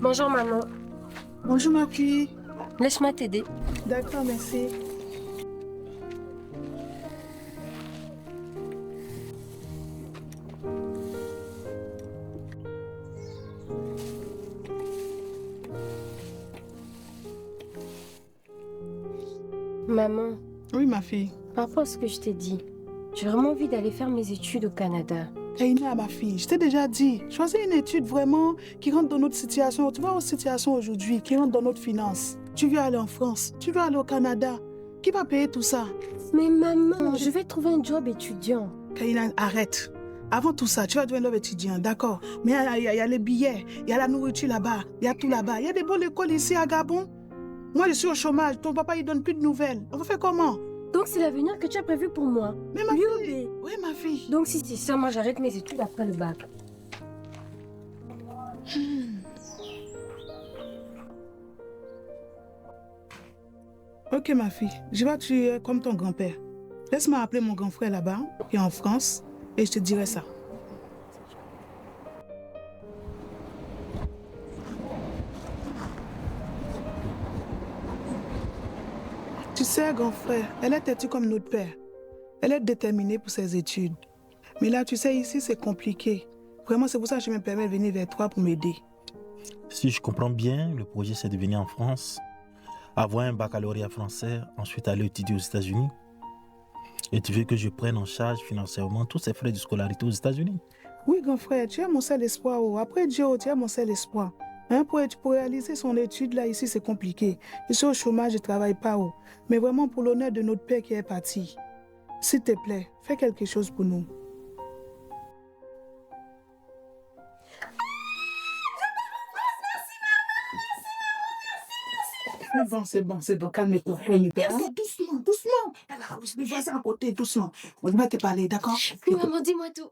Bonjour maman. Bonjour ma fille. Laisse-moi t'aider. D'accord, merci. Maman, Oui ma fille. par rapport à ce que je t'ai dit, j'ai vraiment envie d'aller faire mes études au Canada. Kaina, ma fille, je t'ai déjà dit, choisis une étude vraiment qui rentre dans notre situation. Tu vois, notre situation aujourd'hui, qui rentre dans notre finance. Tu veux aller en France, tu veux aller au Canada. Qui va payer tout ça? Mais maman, je vais trouver un job étudiant. Kaina, arrête. Avant tout ça, tu vas devenir étudiant, d'accord? Mais il y a les billets, il y a la nourriture là-bas, il y a tout là-bas. Il y a des bonnes écoles ici à Gabon. Moi, je suis au chômage, ton papa, il donne plus de nouvelles. On va faire comment? Donc c'est l'avenir que tu as prévu pour moi. Mais ma Liobé. fille... Oui, ma fille. Donc si c'est ça, moi j'arrête mes études après le bac. Ok, ma fille, je vais tuer comme ton grand-père. Laisse-moi appeler mon grand frère là-bas, qui est en France, et je te dirai ça. Tu sais, grand frère, elle est têtue comme notre père. Elle est déterminée pour ses études. Mais là, tu sais, ici, c'est compliqué. Vraiment, c'est pour ça que je me permets de venir vers toi pour m'aider. Si je comprends bien, le projet c'est de venir en France, avoir un baccalauréat français, ensuite aller étudier aux États-Unis. Et tu veux que je prenne en charge financièrement tous ces frais de scolarité aux États-Unis? Oui, grand frère, tu es mon seul espoir. Oh. Après Dieu, tu es mon seul espoir. Hein, pour réaliser son étude, là, ici, c'est compliqué. Je suis au chômage, je ne travaille pas. Oh. Mais vraiment, pour l'honneur de notre père qui est parti, s'il te plaît, fais quelque chose pour nous. C'est bon, calme-toi. Doucement, doucement. Je vais à côté, doucement. On va te parler, d'accord? Oui maman, dis-moi tout.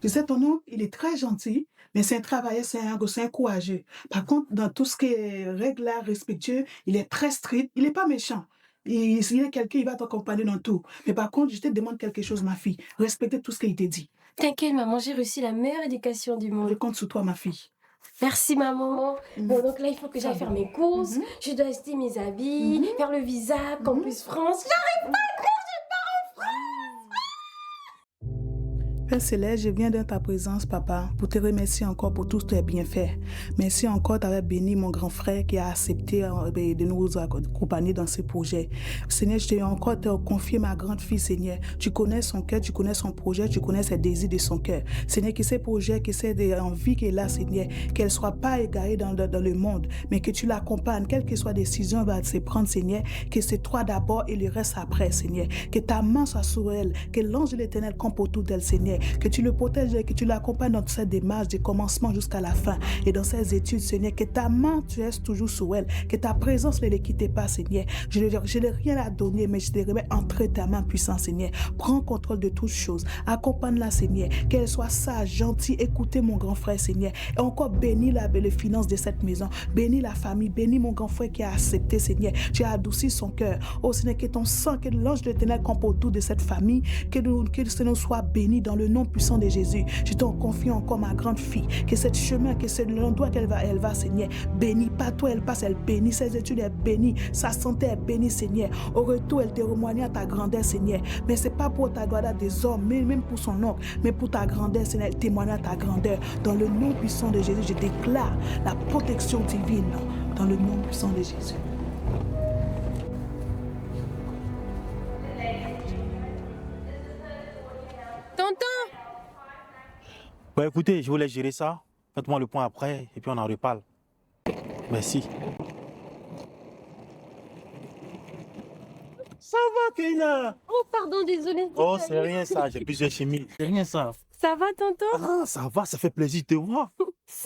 Tu sais, ton oncle, il est très gentil, mais c'est un travailleur, c'est un courageux. Par contre, dans tout ce qui est règles là, respectueux, il est très strict, il n'est pas méchant. Et s'il y a quelqu'un, il va t'accompagner dans tout. Mais par contre, je te demande quelque chose, ma fille. Respectez tout ce qu'il t'a dit. T'inquiète maman, j'ai reçu la meilleure éducation du Je monde. compte sur toi, ma fille. Merci maman. Bon donc là il faut que j'aille faire mes courses. Je dois acheter mes habits, faire le visa, Campus France. Père Céleste, je viens dans ta présence, papa, pour te remercier encore pour tous tes bienfaits. Merci encore d'avoir béni mon grand frère qui a accepté de nous accompagner dans ce projet. Seigneur, je t'ai encore confié ma grande fille, Seigneur. Tu connais son cœur, tu connais son projet, tu connais ses désirs de son cœur. Seigneur, que ces projets, que ces envies qu'elle a, Seigneur, qu'elle ne soit pas égarée dans le monde, mais que tu l'accompagnes, quelle que soit la décision elle va se prendre, Seigneur, que c'est toi d'abord et le reste après, Seigneur. Que ta main soit sur elle, que l'ange de l'Éternel campe autour d'elle, Seigneur. Que tu le protèges et que tu l'accompagnes dans cette démarche du commencement jusqu'à la fin. Et dans ses études, Seigneur, que ta main, tu restes toujours sur elle. Que ta présence ne les quitte pas, Seigneur. Je n'ai rien à donner, mais je te remets entre ta main puissante, Seigneur. Prends contrôle de toutes choses. Accompagne-la, Seigneur. Qu'elle soit sage, gentille. Écoutez mon grand frère, Seigneur. Et encore bénis les finances de cette maison. Bénis la famille. Bénis mon grand frère qui a accepté, Seigneur. Tu as adouci son cœur. Oh, Seigneur, que ton sang, que l'ange de l'Éternel campe autour de cette famille. Que nous soit béni dans le nom puissant de Jésus. Je t'en confie encore ma grande fille, que cette chemin, que c'est l'endroit qu'elle va, Seigneur, bénis, partout elle passe, elle bénit, ses études, elle bénit, sa santé, elle bénit, Seigneur. Au retour, elle témoigne à ta grandeur, Seigneur. Mais c'est pas pour ta gloire des hommes, mais même pour son oncle, mais pour ta grandeur, Seigneur, elle témoigne à ta grandeur. Dans le nom puissant de Jésus, je déclare la protection divine, dans le nom puissant de Jésus. Tonton! Bon, écoutez, je voulais gérer ça. Faites-moi le point après et puis on en reparle. Merci. Ça va, Keina? Oh pardon, désolé. Oh, c'est rien ça, j'ai plusieurs chimiques. C'est rien ça. Ça va tonton? Ah, ça va, ça fait plaisir de te voir.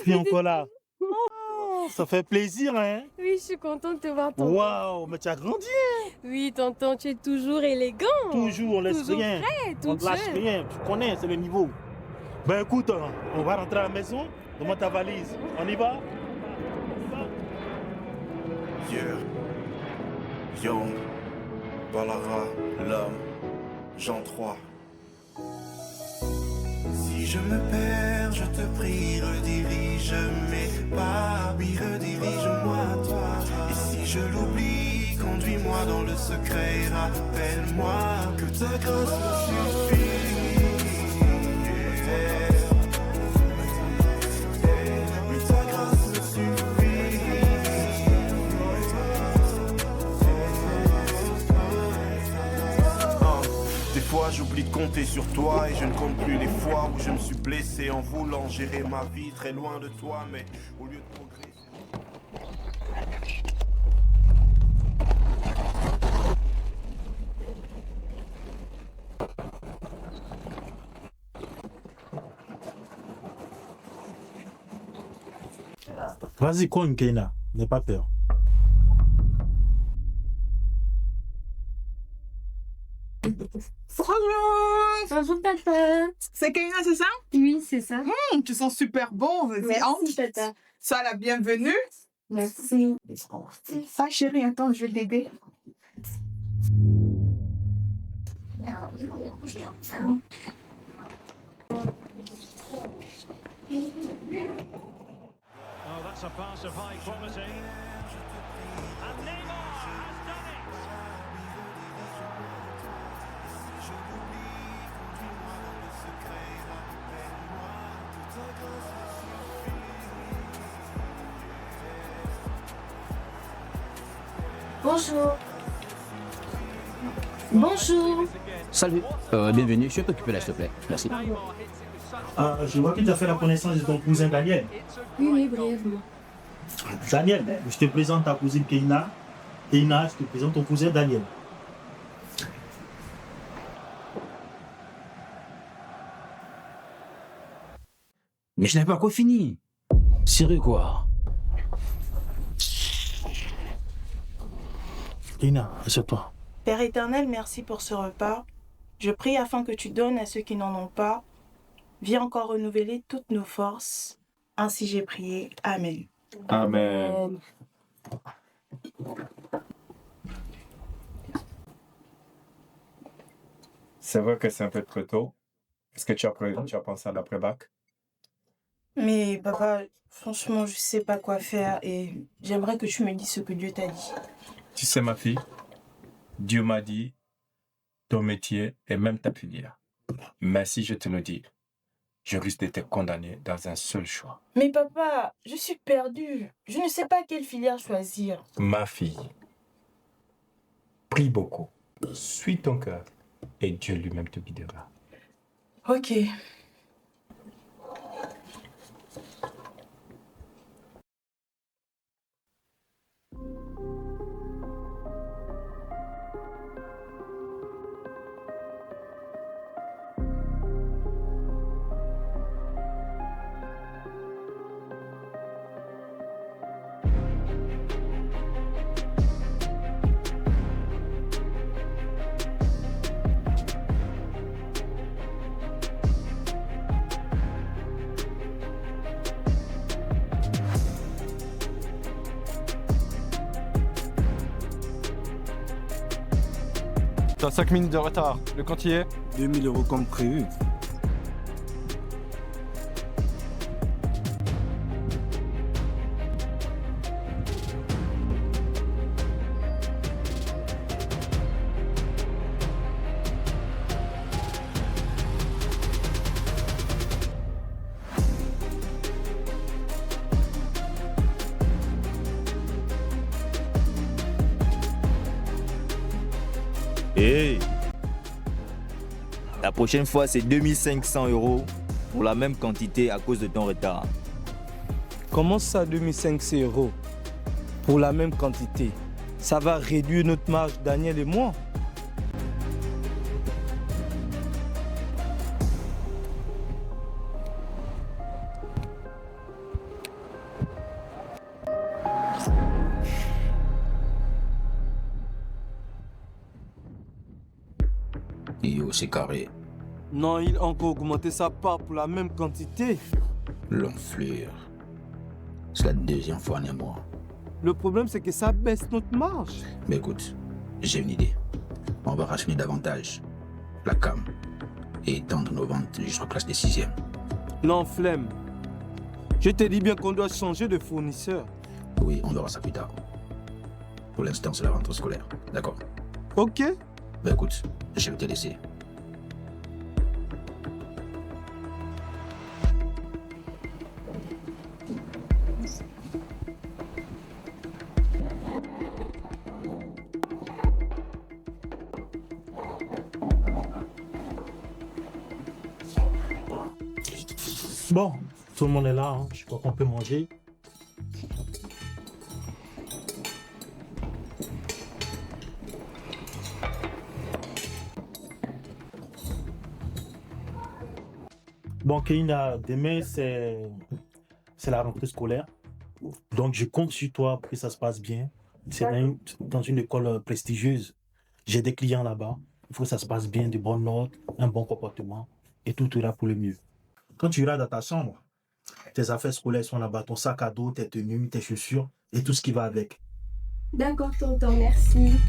Puis encore là. Oh, ça fait plaisir, hein? Oui, je suis contente de te voir tonton. Waouh, mais tu as grandi, hein? Oui tonton, tu es toujours élégant. Toujours, on laisse Toujours rien. prêt, On tout ne lâche jeune. rien, tu connais, c'est le niveau. Ben écoute, hein, on va rentrer à la maison. Donne-moi ta valise. On y va? Yeah. Yo. Balara, l'homme. Jean 3. Si je me perds lumière, je te prie, redirige mes pas. Oui, redirige-moi à toi. Et si je l'oublie, conduis-moi dans le secret. Rappelle-moi que ta grâce me suffit. Oui, ta grâce me suffit. Des fois j'oublie de compter sur toi et je ne compte plus les fois où je me suis blessé en voulant gérer ma vie très loin de toi, mais au lieu de progresser. Vas-y, cogne, Keina. N'aie pas peur. Bonjour, papa. C'est Keina, c'est ça? Oui, c'est ça. Tu sens super bon. Vas-y, Merci, entre. tata. Sois la bienvenue. Merci. Ça, chérie, attends, je vais t'aider. Oh, that's a pass of high quality. And Neymar has done it. Bonjour. Bonjour. Salut, bienvenue, je vais t'occuper là, s'il te plaît. Merci. Je vois que tu as fait la connaissance de ton cousin Daniel. Oui, brièvement. Daniel, je te présente ta cousine Keina. Keina, je te présente ton cousin Daniel. Mais je n'ai pas encore fini. Sérieux quoi? Keina, assieds-toi. Père éternel, merci pour ce repas. Je prie afin que tu donnes à ceux qui n'en ont pas. Viens encore renouveler toutes nos forces. Ainsi j'ai prié. Amen. Amen. C'est vrai que c'est un peu trop tôt. Est-ce que tu as pensé à l'après-bac? Mais papa, franchement, je sais pas quoi faire et j'aimerais que tu me dises ce que Dieu t'a dit. Tu sais, ma fille, Dieu m'a dit ton métier et même ta filière. Mais si je te le dis, je risque d'être condamné dans un seul choix. Mais papa, je suis perdue. Je ne sais pas quelle filière choisir. Ma fille, prie beaucoup, suis ton cœur et Dieu lui-même te guidera. Ok. T'as 5 minutes de retard. Le compte y est? 2000 € comme prévu. Hey! La prochaine fois, c'est 2500 € pour la même quantité à cause de ton retard. Comment ça, 2500 € pour la même quantité? Ça va réduire notre marge, Daniel et moi. Yo, c'est carré. Non, il a encore augmenté sa part pour la même quantité. L'enflure. C'est la deuxième fois en un mois. Le problème, c'est que ça baisse notre marge. Mais écoute, j'ai une idée. On va racheter davantage la cam et étendre nos ventes jusqu'aux classes des 6e. Non, flemme. Je te dis bien qu'on doit changer de fournisseur. Oui, on verra ça plus tard. Pour l'instant, c'est la rentrée scolaire. D'accord. Ok. Ben écoute, je vais te laisser. Bon, tout le monde est là, hein. Je crois qu'on peut manger. Bon, Keina, demain, c'est la rentrée scolaire. Donc, je compte sur toi pour que ça se passe bien. C'est dans une école prestigieuse. J'ai des clients là-bas. Il faut que ça se passe bien, de bonnes notes, un bon comportement. Et tout ira pour le mieux. Quand tu iras dans ta chambre, tes affaires scolaires sont là-bas, ton sac à dos, tes tenues, tes chaussures et tout ce qui va avec. D'accord, tonton, merci.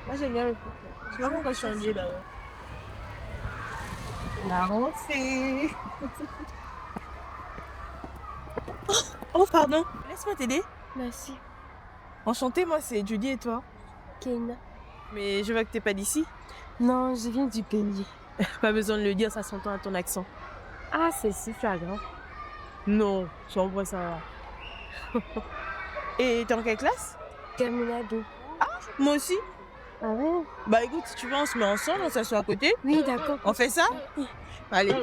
Moi j'aime bien le foot. Je sais pas pourquoi je suis habillée là. La rentrée. Oh pardon, laisse-moi t'aider. Merci. Enchantée, moi c'est Judy et toi? Keina. Mais je vois que t'es pas d'ici. Non, je viens du pays. Pas besoin de le dire, ça s'entend à ton accent. Ah, c'est si flagrant. Non, j'en vois ça va. Et t'es en quelle classe? Terminale 2. Ah, moi aussi. Ah ouais? Bah écoute, si tu veux, on se met ensemble, on s'assoit à côté. Oui, d'accord. On fait ça? Allez.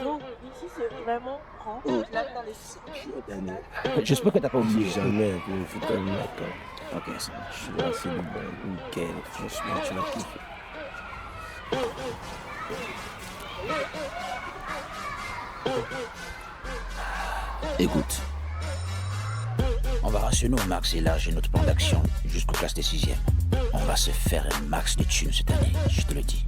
Donc, ici c'est vraiment grand. Là dans les filles. J'espère que t'as pas oublié. Jamais, il faut quand même d'accord. Ok, ça marche. Là, c'est le bon nickel. Franchement, tu vas kiffer. Écoute, on va rationner au max et élargir notre plan d'action jusqu'aux classes des 6e. On va se faire un max de thunes cette année, je te le dis.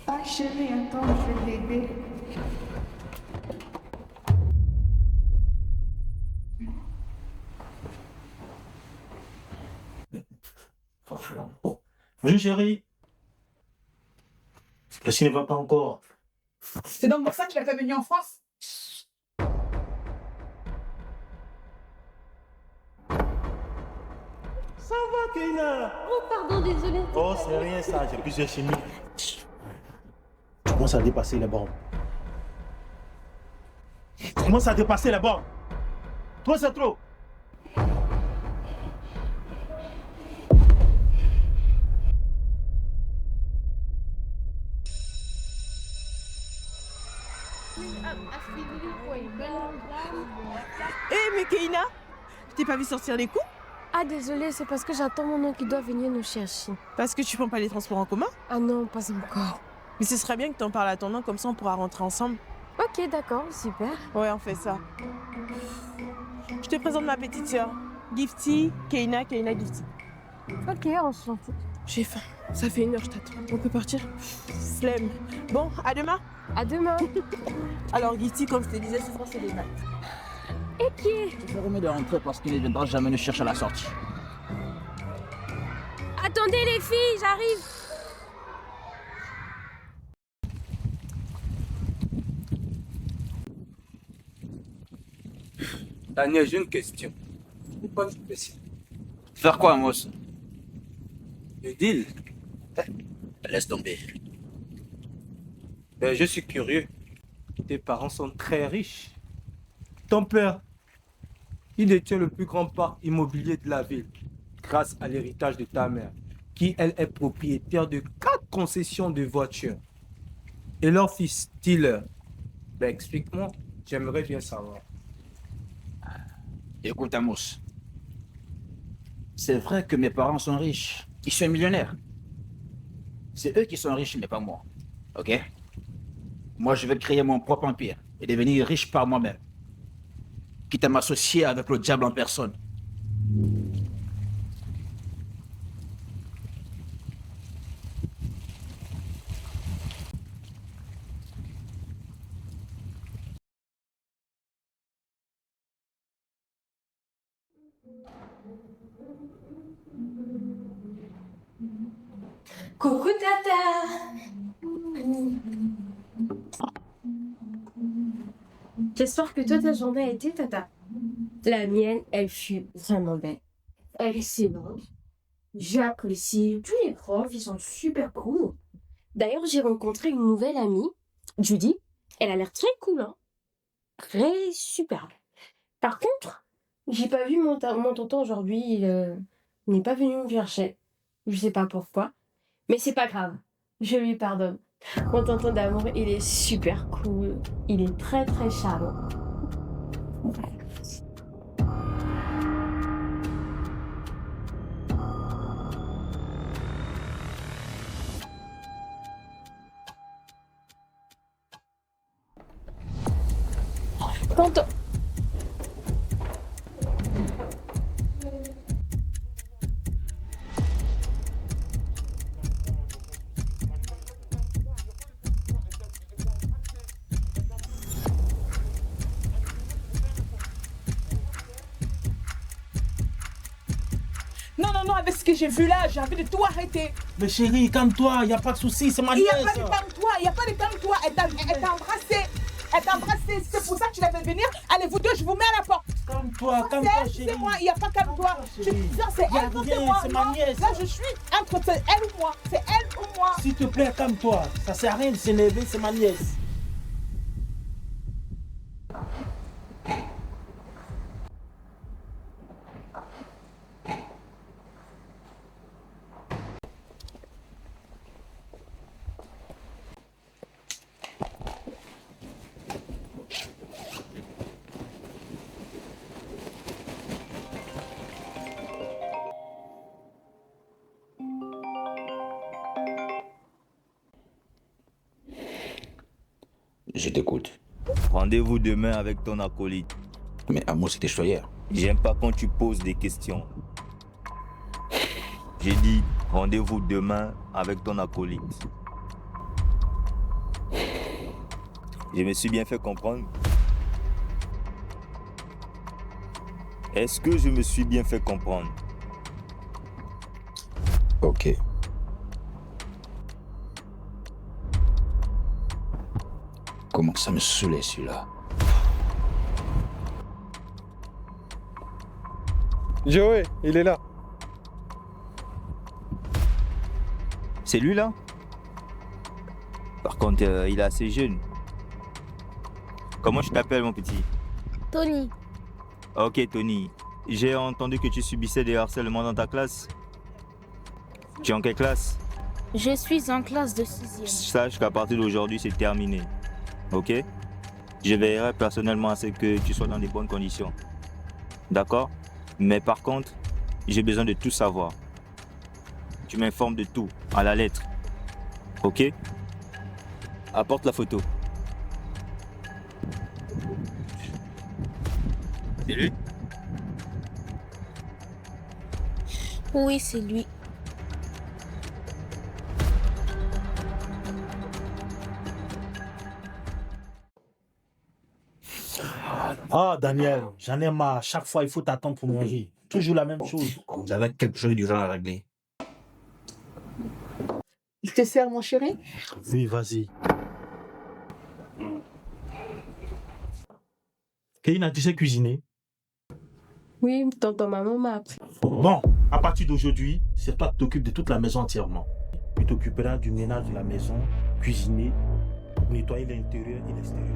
Ah chérie, attends, je vais t'aider. Bonjour chérie. Qu'est-ce qui ne va pas encore? C'est donc pour ça que je l'ai fait venir en France. Ça va Keina? Oh, pardon, désolé. Oh, c'est rien ça, j'ai plusieurs chimies. Tu commences à dépasser les bornes. Tu commences à dépasser les bornes. Toi, c'est trop. Eh mais Keina, je t'ai pas vu sortir les coups? Ah, désolé, c'est parce que j'attends mon oncle qui doit venir nous chercher. Parce que tu prends pas les transports en commun? Ah non, pas encore. Mais ce serait bien que t'en parles à ton oncle, comme ça on pourra rentrer ensemble. Ok, d'accord, super. Ouais, on fait ça. Je te présente ma petite sœur. Gifty, Keina, Gifty. Ok, enchantée. J'ai faim. Ça fait 1 heure, je t'attends. On peut partir? Flemme. Bon, à demain. À demain. Alors Gifty, comme je te disais, ce soir c'est des maths. Ok. Je te remets de rentrer parce qu'il ne viendra jamais nous chercher à la sortie. Attendez les filles, j'arrive. Daniel, j'ai une question. Pourquoi tu fais ça? Faire quoi, Amos? Le deal? Laisse tomber. Ben, je suis curieux. Tes parents sont très riches. Ton père, il détient le plus grand parc immobilier de la ville, grâce à l'héritage de ta mère, qui, elle, est propriétaire de 4 concessions de voitures. Et leur fils, Tiller. Ben, explique-moi, j'aimerais bien savoir. Écoute, Amos. C'est vrai que mes parents sont riches. Ils sont millionnaires. C'est eux qui sont riches, mais pas moi. Ok? Moi, je vais créer mon propre empire et devenir riche par moi-même. Quitte à m'associer avec le diable en personne. Coucou Tata. J'espère que toi ta journée a été Tata. La mienne, elle fut vraiment belle. Elle est excellente. J'ai apprécié. Tous les profs, ils sont super cool. D'ailleurs, j'ai rencontré une nouvelle amie, Judy. Elle a l'air très cool, hein. Très superbe. Par contre, j'ai pas vu mon tonton aujourd'hui. Il n'est pas venu me chercher. Je sais pas pourquoi. Mais c'est pas grave. Je lui pardonne. Mon tonton d'amour, il est super cool. Il est très très charmant. Tonton. Non, non, non, avec ce que j'ai vu là, j'ai envie de tout arrêter. Mais chérie, calme-toi, il n'y a pas de souci, c'est ma Il nièce. n'y a pas de calme-toi, il n'y a pas de calme-toi. Elle t'a embrassé. Elle t'a embrassé. C'est pour ça que tu l'as fait venir. Allez, vous deux, je vous mets à la porte. Calme-toi, chérie. C'est moi, il n'y a pas calme-toi. C'est elle contre moi. c'est ma Non, nièce. là, je suis entre elle ou moi. C'est elle ou moi. S'il te plaît, calme-toi. Ça sert à rien de s'énerver, c'est ma nièce. Je t'écoute. Rendez-vous demain avec ton acolyte. Mais Amos, c'était choix hier. J'aime pas quand tu poses des questions. J'ai dit rendez-vous demain avec ton acolyte. Je me suis bien fait comprendre. Est-ce que je me suis bien fait comprendre? Ok. Comment ça me saoulait celui-là. Joey, il est là. C'est lui là? Par contre, il est assez jeune. Comment je t'appelle mon petit? Tony. Ok Tony. J'ai entendu que tu subissais des harcèlements dans ta classe. Tu es en quelle classe? Je suis en classe de 6e. Sache qu'à partir d'aujourd'hui, c'est terminé. Ok? Je veillerai personnellement à ce que tu sois dans de bonnes conditions. D'accord? Mais par contre, j'ai besoin de tout savoir. Tu m'informes de tout, à la lettre. Ok? Apporte la photo. C'est lui? Oui, c'est lui. Ah, Daniel, j'en ai marre. Chaque fois, il faut t'attendre pour manger. Toujours la même chose. J'avais quelque chose d'urgent à régler. Il te sert, mon chéri? Oui, vas-y. Kéina, tu sais cuisiner? Oui, tonton maman m'a appris. Bon, à partir d'aujourd'hui, c'est toi qui t'occupes de toute la maison entièrement. Tu t'occuperas du ménage de la maison, cuisiner, nettoyer l'intérieur et l'extérieur.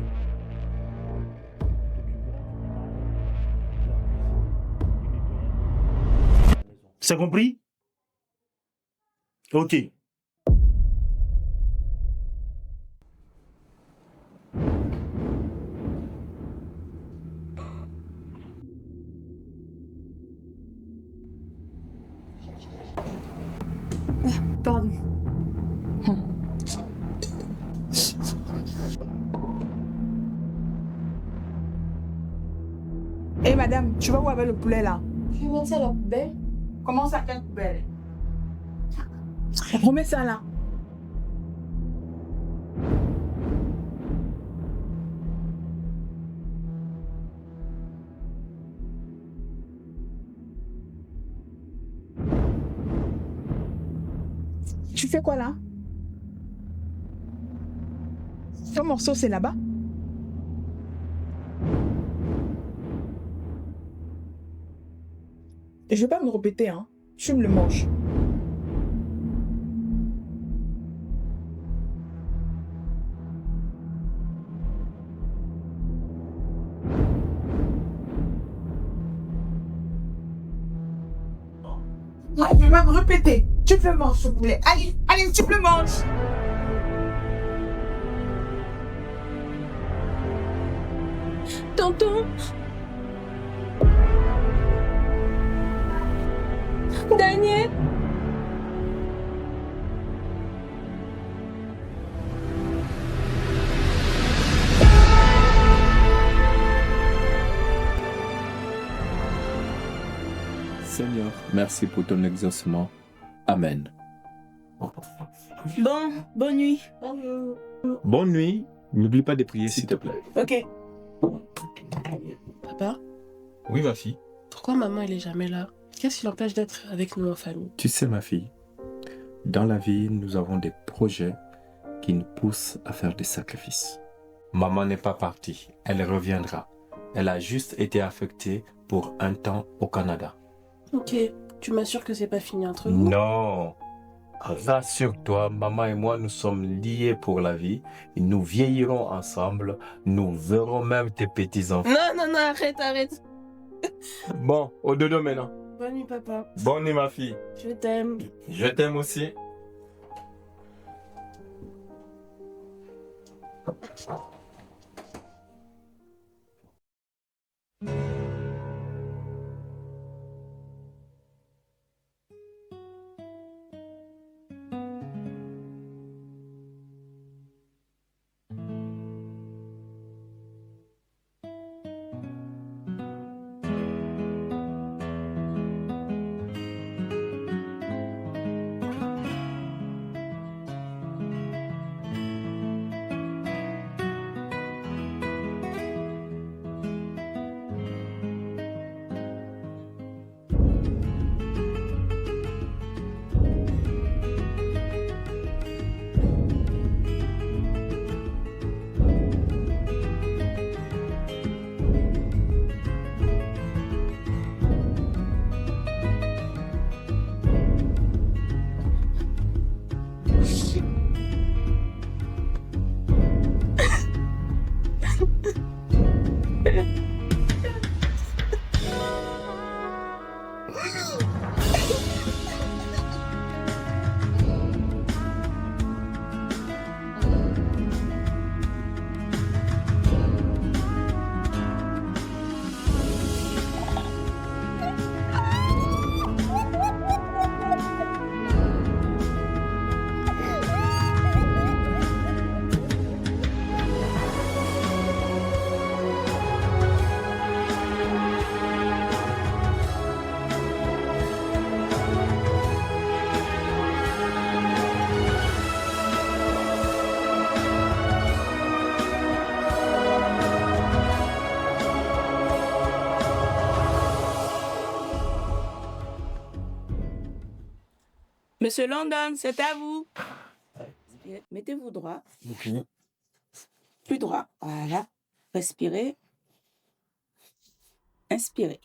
C'est compris? Ok. Pardon. Hé madame, tu vas où avec le poulet là? Je vais mettre ça à la poubelle. Comment ça, quelle poubelle? Remets ça là. Tu fais quoi là? Ton morceau, c'est là-bas? Je vais pas me répéter, hein. Tu me le manges. Ah, je vais pas me répéter. Tu peux manger, s'il te plaît. Allez, allez, tu peux manger. Tonton. Daniel. Seigneur, merci pour ton exaucement. Amen. Bon, bonne nuit. Bonne nuit. N'oublie pas de prier, s'il te plaît. Ok. Papa, Oui, ma fille. pourquoi maman elle est jamais là? Qu'est-ce qui l'empêche d'être avec nous en famille? Tu sais, ma fille, dans la vie, nous avons des projets qui nous poussent à faire des sacrifices. Maman n'est pas partie. Elle reviendra. Elle a juste été affectée pour un temps au Canada. Ok, tu m'assures que c'est pas fini entre nous? Non. Rassure-toi, maman et moi, nous sommes liés pour la vie. Nous vieillirons ensemble. Nous verrons même tes petits-enfants. Non, arrête. Bon, au dodo maintenant. Bonne nuit, papa. Bonne nuit, ma fille. Je t'aime. Je t'aime aussi. Monsieur London, c'est à vous. Mettez-vous droit. Plus droit. Voilà. Respirez. Inspirez.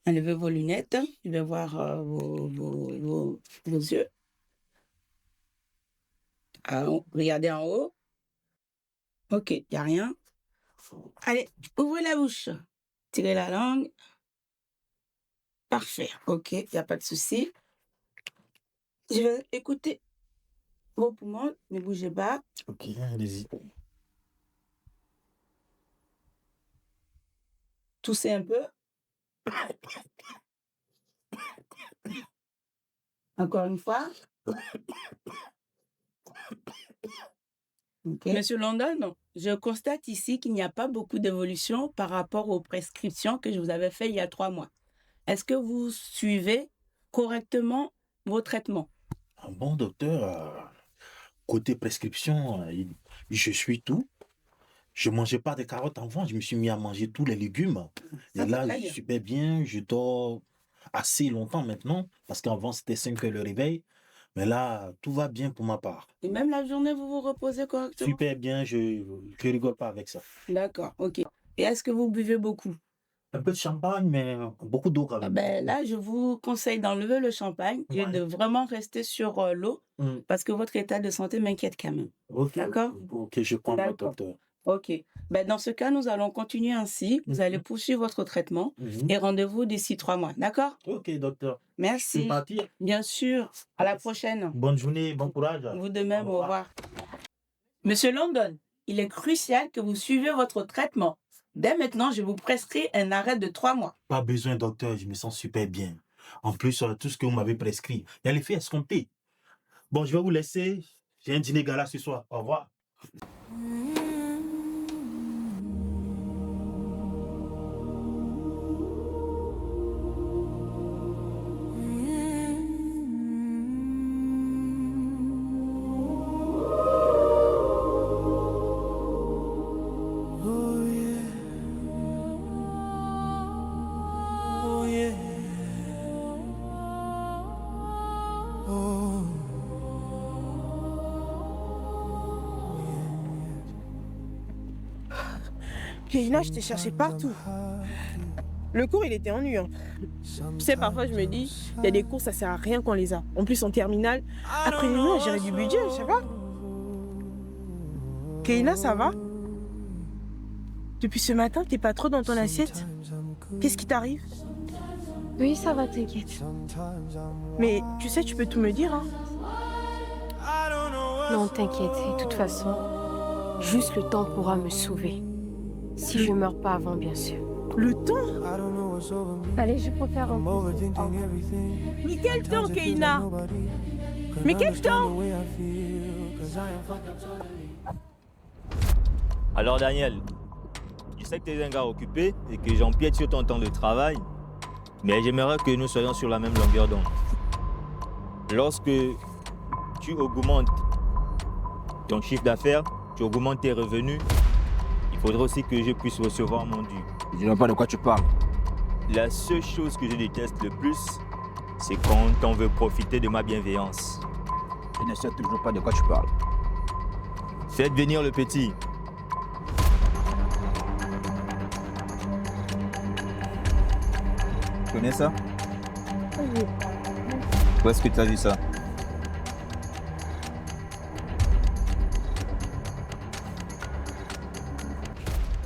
Enlevez vos lunettes. Je vais voir vos yeux. Regardez en haut. Ok, il n'y a rien. Allez, ouvrez la bouche. Tirez la langue. Parfait. Ok, il n'y a pas de souci. Je vais écouter vos poumons. Ne bougez pas. Ok, allez-y. Toussez un peu. Encore une fois. Okay. Monsieur London, je constate ici qu'il n'y a pas beaucoup d'évolution par rapport aux prescriptions que je vous avais faites il y a 3 mois. Est-ce que vous suivez correctement vos traitements? Un bon docteur, côté prescription, je suis tout. Je ne mangeais pas de carottes avant, je me suis mis à manger tous les légumes. Et là, je suis super bien, je dors assez longtemps maintenant, parce qu'avant c'était 5 heures le réveil. Mais là, tout va bien pour ma part. Et même la journée, vous vous reposez correctement? Super bien, je rigole pas avec ça. D'accord, ok. Et est-ce que vous buvez beaucoup? Un peu de champagne, mais beaucoup d'eau quand même. Ben là, je vous conseille d'enlever le champagne et de vraiment rester sur l'eau parce que votre état de santé m'inquiète quand même. Ok, D'accord? ok, je prends note, D'accord. docteur. Ok. Ben, dans ce cas, nous allons continuer ainsi. Vous allez poursuivre votre traitement et rendez-vous d'ici 3 mois. D'accord? Ok, docteur. Je Merci. peux partir? Bien sûr. À la prochaine. Bonne journée, bon courage. Vous de même, au revoir. Monsieur London, il est crucial que vous suivez votre traitement. Dès maintenant, je vous prescris un arrêt de 3 mois. Pas besoin, docteur, je me sens super bien. En plus, tout ce que vous m'avez prescrit, il y a l'effet escompté. Bon, je vais vous laisser. J'ai un dîner gala ce soir. Au revoir. Kéina, je t'ai cherché partout. Le cours, il était ennuyant. Tu sais, parfois, je me dis, il y a des cours, ça sert à rien qu'on les a. En plus, en terminale, après une mois, gérer du budget, je sais pas. Kéina, ça va? Depuis ce matin, t'es pas trop dans ton assiette? Qu'est-ce qui t'arrive? Oui, ça va, t'inquiète. Mais tu sais, tu peux tout me dire, hein? Non, t'inquiète. Et de toute façon, juste le temps pourra me sauver. Si je meurs pas avant, bien sûr. Le temps? Allez, je préfère un peu. Mais quel temps, Kéina? Mais quel temps? Alors Daniel, je sais que tu es un gars occupé et que j'empiète sur ton temps de travail, mais j'aimerais que nous soyons sur la même longueur d'onde. Lorsque tu augmentes ton chiffre d'affaires, tu augmentes tes revenus, il faudra aussi que je puisse recevoir mon dû. Je ne sais pas de quoi tu parles. La seule chose que je déteste le plus, c'est quand on veut profiter de ma bienveillance. Je ne sais toujours pas de quoi tu parles. Faites venir le petit. Tu connais ça? Où est-ce que tu as vu ça?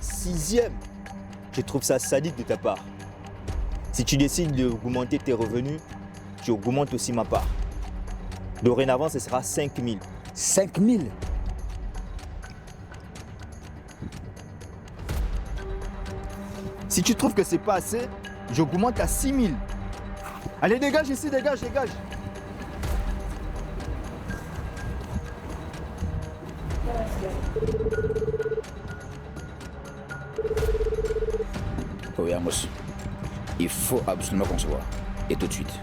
Sixième. Je trouve ça sadique de ta part. Si tu décides d'augmenter tes revenus, tu augmentes aussi ma part. Dorénavant, ce sera 5 000. 5 000? Si tu trouves que c'est pas assez, j'augmente à 6 000. Allez, dégage ici, dégage, dégage. Oui, Amos. Il faut absolument qu'on se voit. Et tout de suite.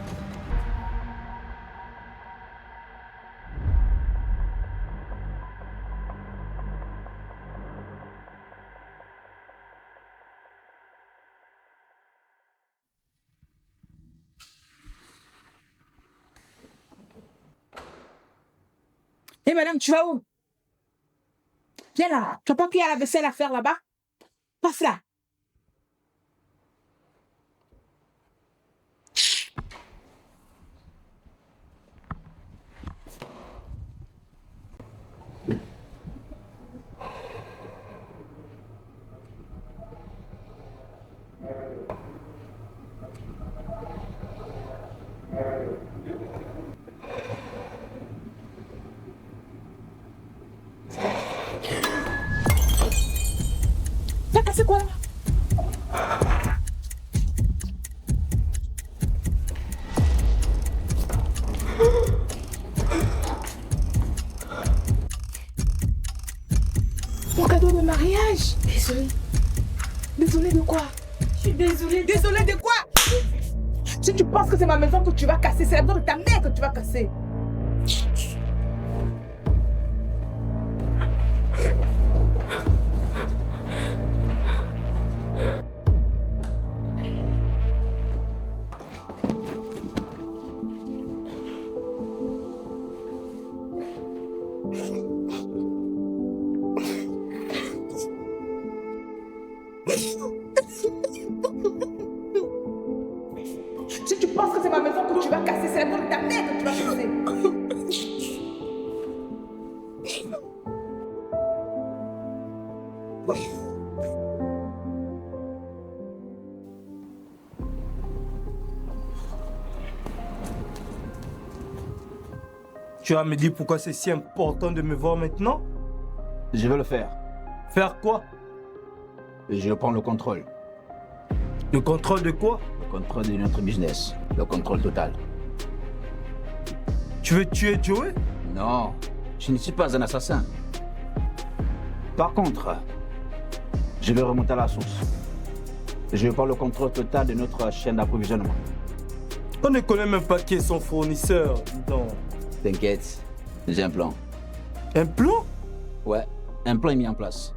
Hé madame, tu vas où? Viens là. Tu n'as pas qu'il y a la vaisselle à faire là-bas? Passe là. T'as cassé quoi là? Mon cadeau de mariage. Désolée. Désolée de quoi? Je suis désolée. Désolée de quoi? Si tu penses que c'est ma maison que tu vas casser, c'est la maison de ta mère que tu vas casser. que c'est ma maison que tu vas casser. C'est la maison de ta mère que tu vas casser. Tu vas me dire pourquoi c'est si important de me voir maintenant? Je vais le faire. Faire quoi? Je prends le contrôle. Le contrôle de quoi? Le contrôle de notre business. Le contrôle total. Tu veux tuer Joey? Non, je ne suis pas un assassin. Par contre, je vais remonter à la source. Je vais prendre le contrôle total de notre chaîne d'approvisionnement. On ne connaît même pas qui est son fournisseur. Non. T'inquiète, j'ai un plan. Un plan? Ouais, un plan est mis en place.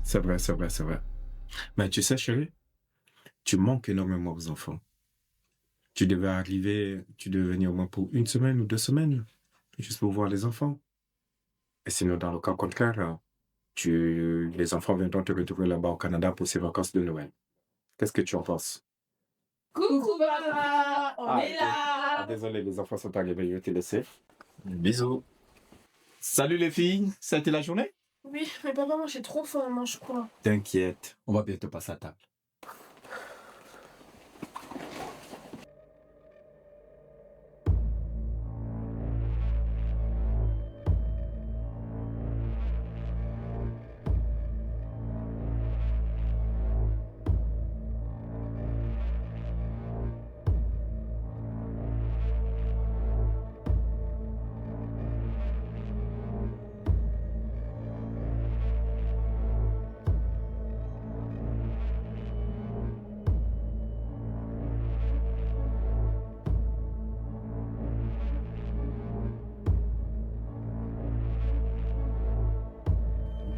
C'est vrai, c'est vrai, c'est vrai. Mais tu sais, chérie, tu manques énormément aux enfants. Tu devais venir au moins pour 1 semaine ou 2 semaines, juste pour voir les enfants. Et sinon, dans le cas contraire, les enfants viendront te retrouver là-bas au Canada pour ces vacances de Noël. Qu'est-ce que tu en penses? Coucou papa, on est là. Ah, désolé, les enfants sont arrivés, je vais te laisser. Bisous. Salut les filles, ça a été la journée? Oui, mais papa, moi j'ai trop faim, mange quoi? T'inquiète, on va bientôt passer à table.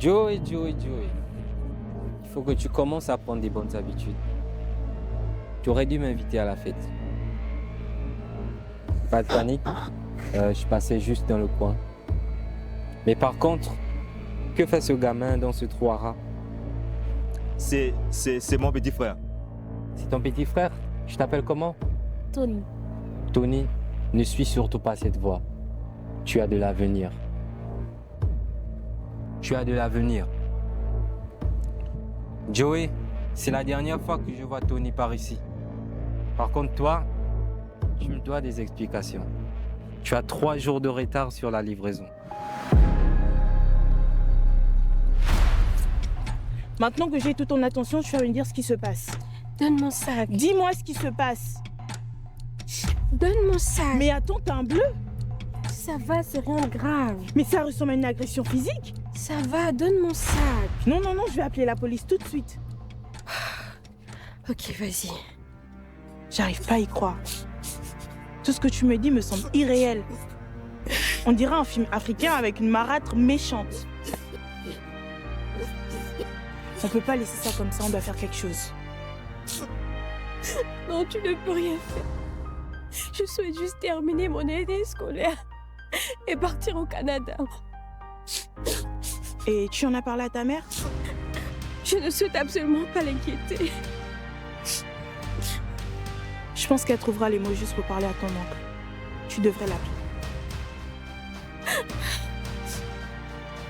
Joey. Il faut que tu commences à prendre des bonnes habitudes. Tu aurais dû m'inviter à la fête. Pas de panique, je passais juste dans le coin. Mais par contre, que fait ce gamin dans ce trou à rats? C'est mon petit frère. C'est ton petit frère? Je t'appelle comment? Tony. Tony, ne suis surtout pas cette voie. Tu as de l'avenir. Tu as de l'avenir. Joey, c'est la dernière fois que je vois Tony par ici. Par contre, toi, tu me dois des explications. Tu as 3 jours de retard sur la livraison. Maintenant que j'ai toute ton attention, tu vas me dire ce qui se passe. Donne mon sac. Dis-moi ce qui se passe. Donne mon sac. Mais attends, t'as un bleu? Ça va, c'est rien de grave. Mais ça ressemble à une agression physique. Ça va, donne mon sac. Non, je vais appeler la police tout de suite. Ok, vas-y. J'arrive pas à y croire. Tout ce que tu me dis me semble irréel. On dirait un film africain avec une marâtre méchante. On peut pas laisser ça comme ça, on doit faire quelque chose. Non, tu ne peux rien faire. Je souhaite juste terminer mon année scolaire et partir au Canada. Et tu en as parlé à ta mère? Je ne souhaite absolument pas l'inquiéter. Je pense qu'elle trouvera les mots justes pour parler à ton oncle. Tu devrais l'appeler.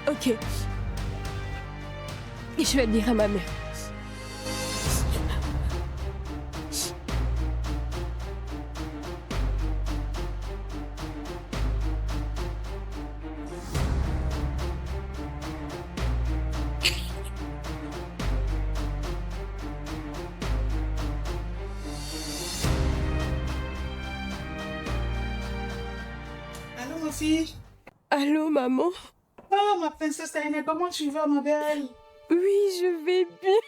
Ok. Et je vais le dire à ma mère. Allô, ma fille? Allô, maman? Oh, ma princesse Aïna, comment tu vas, ma belle? Oui, je vais bien.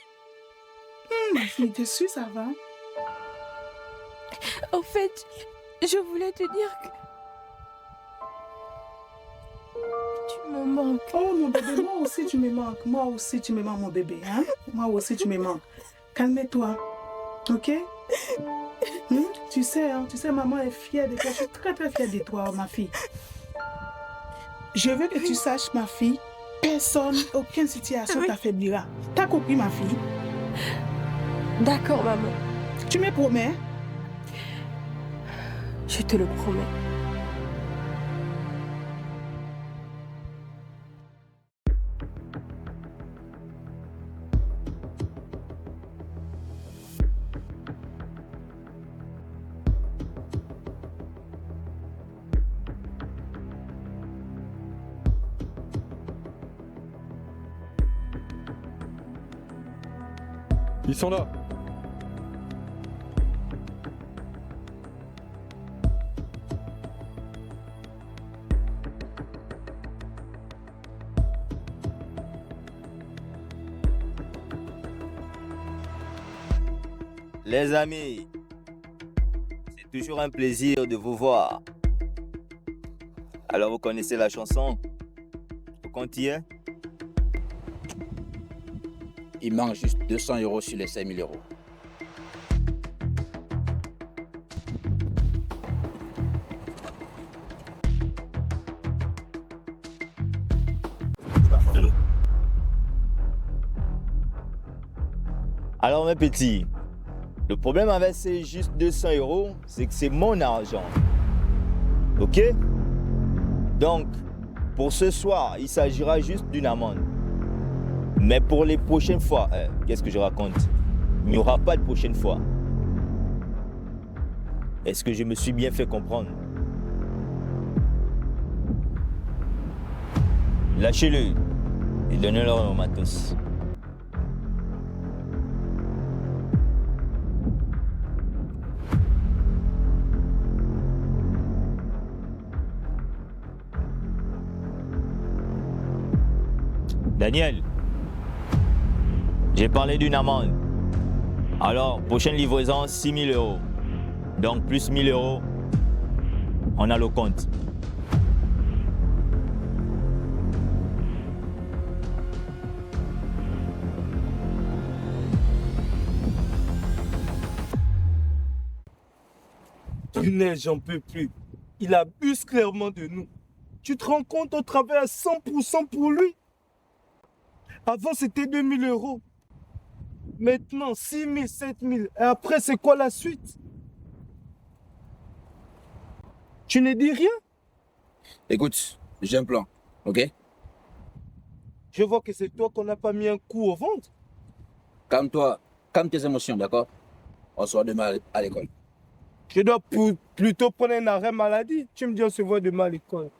Ma fille, t'es sûre, ça va? En fait, je voulais te dire que... Tu me manques. Oh, mon bébé, moi aussi tu me manques. Moi aussi tu me manques, mon bébé. Hein? Moi aussi tu me manques. Calme-toi. Ok? Tu sais, maman est fière de toi. Je suis très très fière de toi, ma fille. Je veux que tu saches, ma fille, Personne, aucune situation t'affaiblira. T'as compris, ma fille? D'accord, maman. Tu me promets? Je te le promets. Ils sont là. Les amis, c'est toujours un plaisir de vous voir. Alors vous connaissez la chanson? Au compte y est? Il manque juste 200 € sur les 5 000 €. Alors mes petits, le problème avec ces juste 200 €, c'est que c'est mon argent. Ok? Donc, pour ce soir, il s'agira juste d'une amende. Mais pour les prochaines fois, qu'est-ce que je raconte? Il n'y aura pas de prochaine fois. Est-ce que je me suis bien fait comprendre? Lâchez-le et donnez-leur au matos. Daniel, j'ai parlé d'une amende. Alors, prochaine livraison, 6 000 €. Donc, plus 1 000 €, on a le compte. Punaise, j'en peux plus. Il abuse clairement de nous. Tu te rends compte, on travaille à 100% pour lui. Avant, c'était 2 000 €. Maintenant, 6 000, 7 000. Et après, c'est quoi la suite? Tu ne dis rien? Écoute, j'ai un plan, ok? Je vois que c'est toi qu'on n'a pas mis un coup au ventre. Calme-toi, calme tes émotions, d'accord? On se voit demain à l'école. Je dois plutôt prendre un arrêt maladie. Tu me dis on se voit demain à l'école.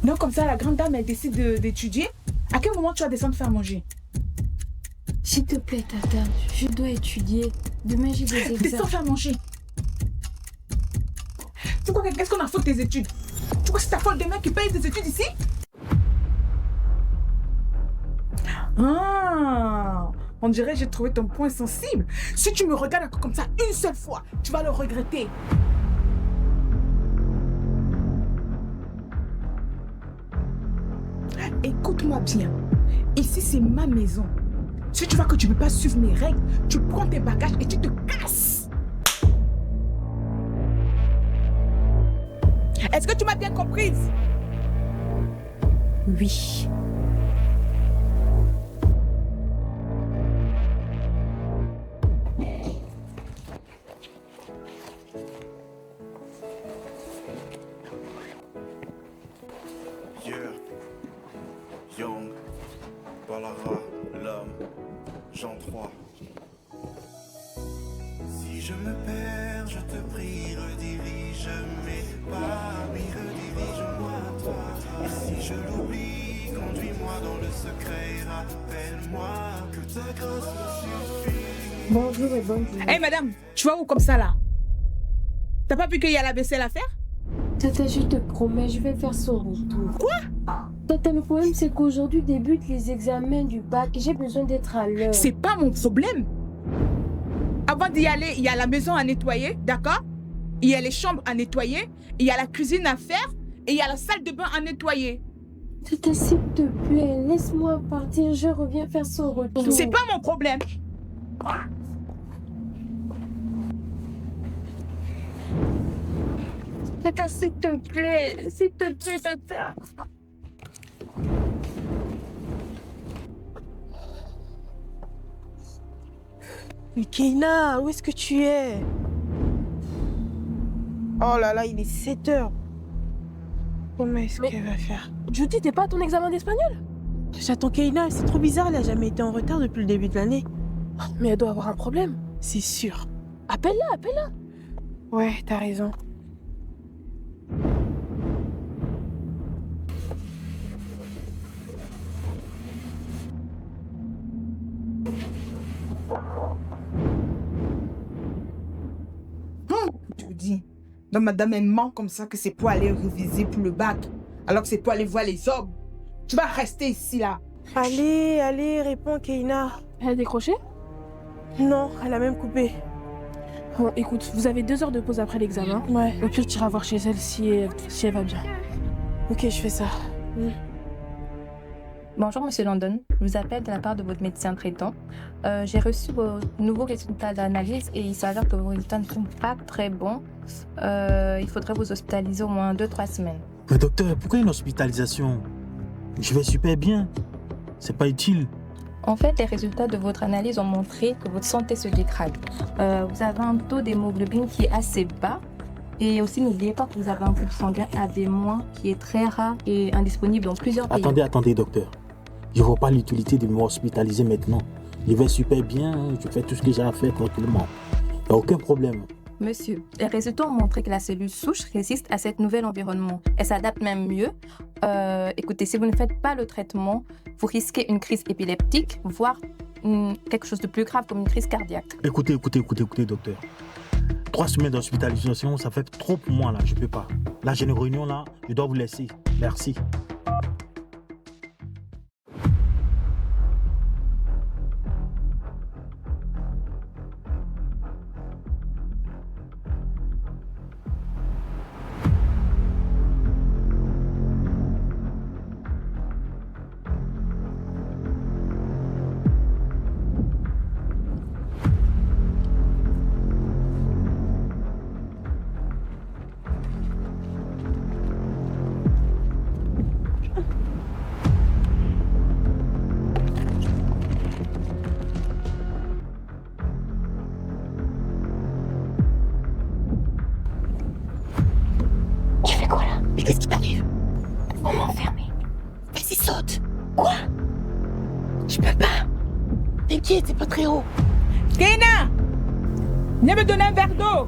Donc comme ça, la grande dame, elle décide d'étudier. À quel moment tu vas descendre faire manger? S'il te plaît, Tata, je dois étudier. Demain, j'ai des examens. Descends faire manger. Tu crois qu'est-ce qu'on a fait de tes études? Tu crois que c'est ta faute demain qui paye tes études ici? Ah, on dirait que j'ai trouvé ton point sensible. Si tu me regardes encore comme ça une seule fois, tu vas le regretter. Écoute-moi bien. Ici, c'est ma maison. Si tu vois que tu ne peux pas suivre mes règles, tu prends tes bagages et tu te casses. Est-ce que tu m'as bien comprise? Oui. Young, Balara, l'homme, Jean 3. Si je me perds, je te prie, redirige mes pas, oui, redirige-moi à toi. Et si je l'oublie, conduis-moi dans le secret, rappelle-moi que ta grâce me suffit. Bonjour et bonne journée. Hey madame, tu vas où comme ça là? T'as pas vu qu'il y a la vaisselle à faire? Tata, je te promets, je vais faire son retour. Quoi? Tata, le problème c'est qu'aujourd'hui débutent les examens du bac et j'ai besoin d'être à l'heure. C'est pas mon problème. Avant d'y aller, il y a la maison à nettoyer, d'accord? Il y a les chambres à nettoyer, il y a la cuisine à faire et il y a la salle de bain à nettoyer. Tata, s'il te plaît, laisse-moi partir, je reviens faire son retour. C'est pas mon problème. Tata, s'il te plaît, Tata. Mais Keina, où est-ce que tu es? Oh là là, il est 7 heures. Comment est-ce qu'elle va faire? Judy, t'es pas à ton examen d'espagnol? J'attends Keina, c'est trop bizarre, elle a jamais été en retard depuis le début de l'année. Mais elle doit avoir un problème. C'est sûr. Appelle-la. Ouais, t'as raison. Je vous dis, donc madame elle ment comme ça que c'est pour aller réviser pour le bac, alors que c'est pour aller voir les hommes. Tu vas rester ici là. Allez, réponds Keina. Elle a décroché? Non, elle a même coupé. Bon, écoute, vous avez 2 heures de pause après l'examen. Ouais. Au pire, tu iras voir chez elle si elle va bien. Ok, je fais ça. Bonjour Monsieur London, je vous appelle de la part de votre médecin traitant. J'ai reçu vos nouveaux résultats d'analyse et il s'avère que vos résultats ne sont pas très bons. Il faudrait vous hospitaliser au moins 2-3 semaines. Mais docteur, pourquoi une hospitalisation? Je vais super bien. C'est pas utile. En fait, les résultats de votre analyse ont montré que votre santé se dégrade. Vous avez un taux d'hémoglobine qui est assez bas. Et aussi, n'oubliez pas que vous avez un groupe sanguin AB- qui est très rare et indisponible dans plusieurs pays. Attendez, docteur. Je ne vois pas l'utilité de m'hospitaliser maintenant. Je vais super bien, je fais tout ce que j'ai à faire tranquillement. Il n'y a aucun problème. Monsieur, les résultats ont montré que la cellule souche résiste à cet nouvel environnement. Elle s'adapte même mieux. Écoutez, si vous ne faites pas le traitement, vous risquez une crise épileptique, voire quelque chose de plus grave comme une crise cardiaque. Écoutez, docteur. 3 semaines d'hospitalisation, ça fait trop pour moi là, je peux pas. Là, j'ai une réunion là, je dois vous laisser. Merci. Qu'est-ce qui t'arrive? On m'a enfermé. Vas-y, saute. Quoi? Je peux pas. T'inquiète, c'est pas très haut. Keina! Viens me donner un verre d'eau.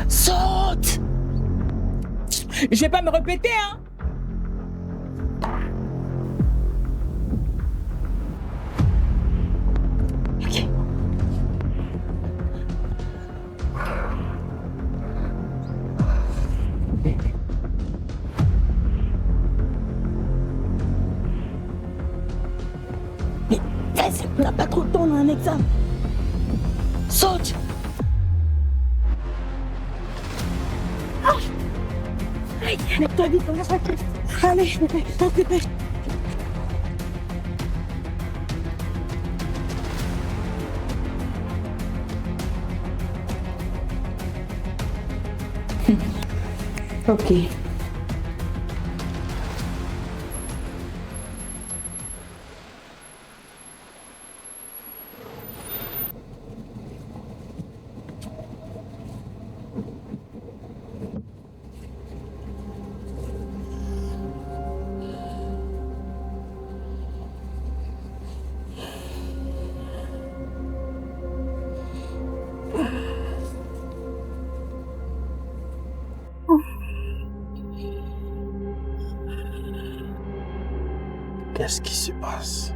Saute! Je vais pas me répéter, hein? Ok. Mais vas-y, on n'a pas trop de temps, on a un examen. Saute! Ah! Aïe, mets-toi vite, on va pas. Allez, t'occuper. Ok. Qu'est-ce qui se passe?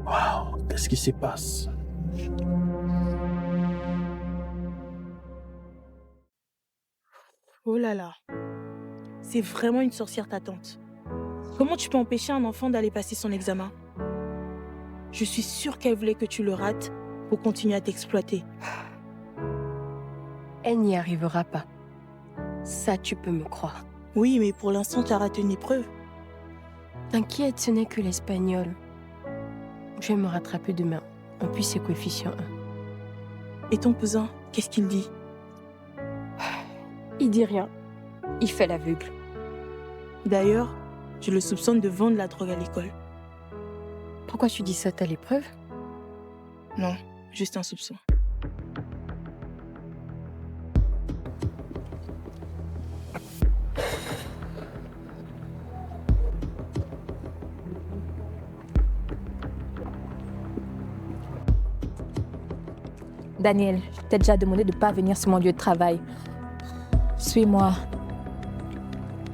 Waouh, qu'est-ce qui se passe? Oh là là. C'est vraiment une sorcière ta tante. Comment tu peux empêcher un enfant d'aller passer son examen? Je suis sûre qu'elle voulait que tu le rates pour continuer à t'exploiter. Elle n'y arrivera pas. Ça, tu peux me croire. Oui, mais pour l'instant, tu as raté une épreuve. T'inquiète, ce n'est que l'espagnol. Je vais me rattraper demain. En plus, c'est coefficient 1. Et ton cousin, qu'est-ce qu'il dit? Il dit rien. Il fait l'aveugle. D'ailleurs, je le soupçonne de vendre la drogue à l'école. Pourquoi tu dis ça? T'as l'épreuve? Non, juste un soupçon. Daniel, je t'ai déjà demandé de ne pas venir sur mon lieu de travail. Suis-moi.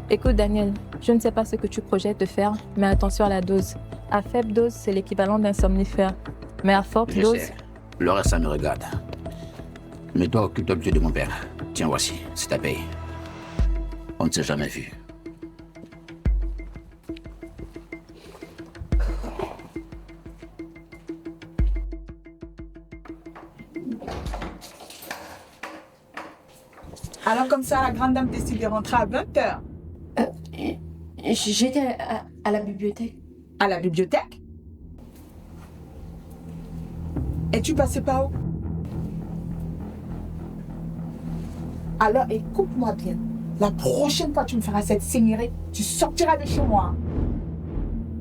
Écoute, Daniel, je ne sais pas ce que tu projettes de faire, mais attention à la dose. À faible dose, c'est l'équivalent d'un somnifère. Mais à forte Je dose... sais. Le reste, ça me regarde. Mais toi, occupe-toi plutôt de mon père. Tiens, voici, c'est ta paye. On ne s'est jamais vu. Alors comme ça, la grande dame décide de rentrer à 20h. J'étais à la bibliothèque. À la bibliothèque? Es-tu passé par où? Alors écoute-moi bien. La prochaine fois que tu me feras cette seigneurie, tu sortiras de chez moi.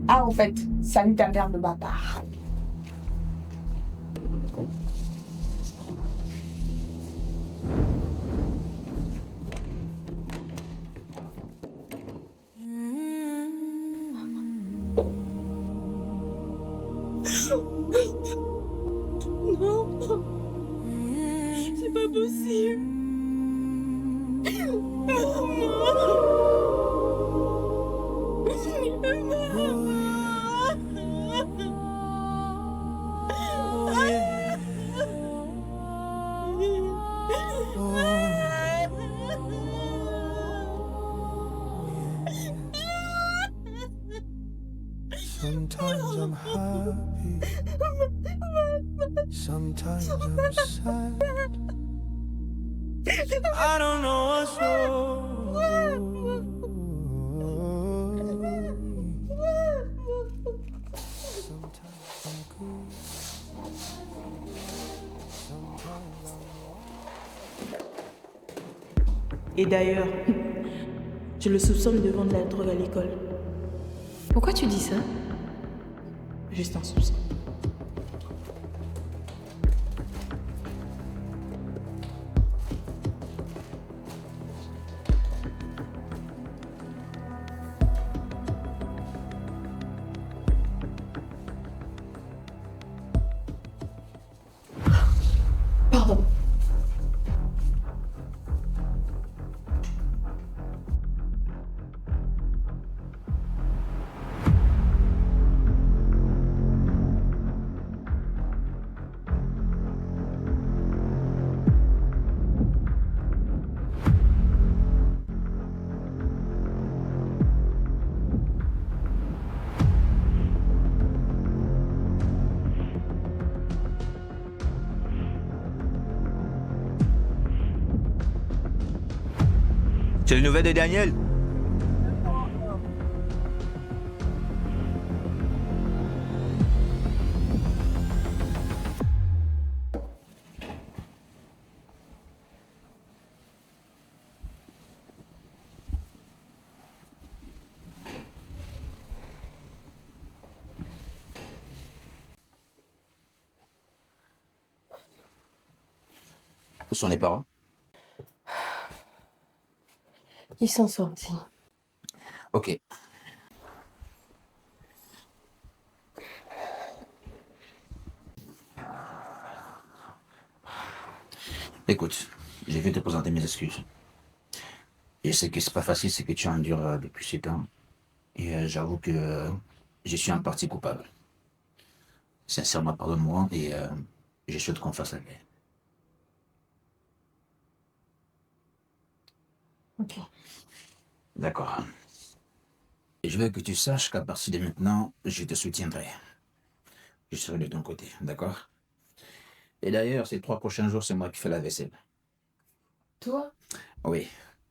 Ah, au fait, salut ta mère de bâtard. Non, c'est pas possible. Sometimes I'm happy, sometimes I'm sad. I don't know what's wrong. Sometimes I'm good, sometimes I'm... Et d'ailleurs, je le soupçonne de vendre la drogue à l'école. Pourquoi tu dis ça? Juste un soupçon. Pardon. C'est les nouvelles de Daniel? Où sont les parents? Ils sont sortis. Ok. Écoute, j'ai vu te présenter mes excuses. Je sais que c'est pas facile ce que tu endures depuis ce temps. Et j'avoue que je suis en partie coupable. Sincèrement, pardonne-moi et je souhaite qu'on fasse la paix. Ok. D'accord. Et je veux que tu saches qu'à partir de maintenant, je te soutiendrai. Je serai de ton côté, d'accord? Et d'ailleurs, ces 3 prochains jours, c'est moi qui fais la vaisselle. Toi? Oui,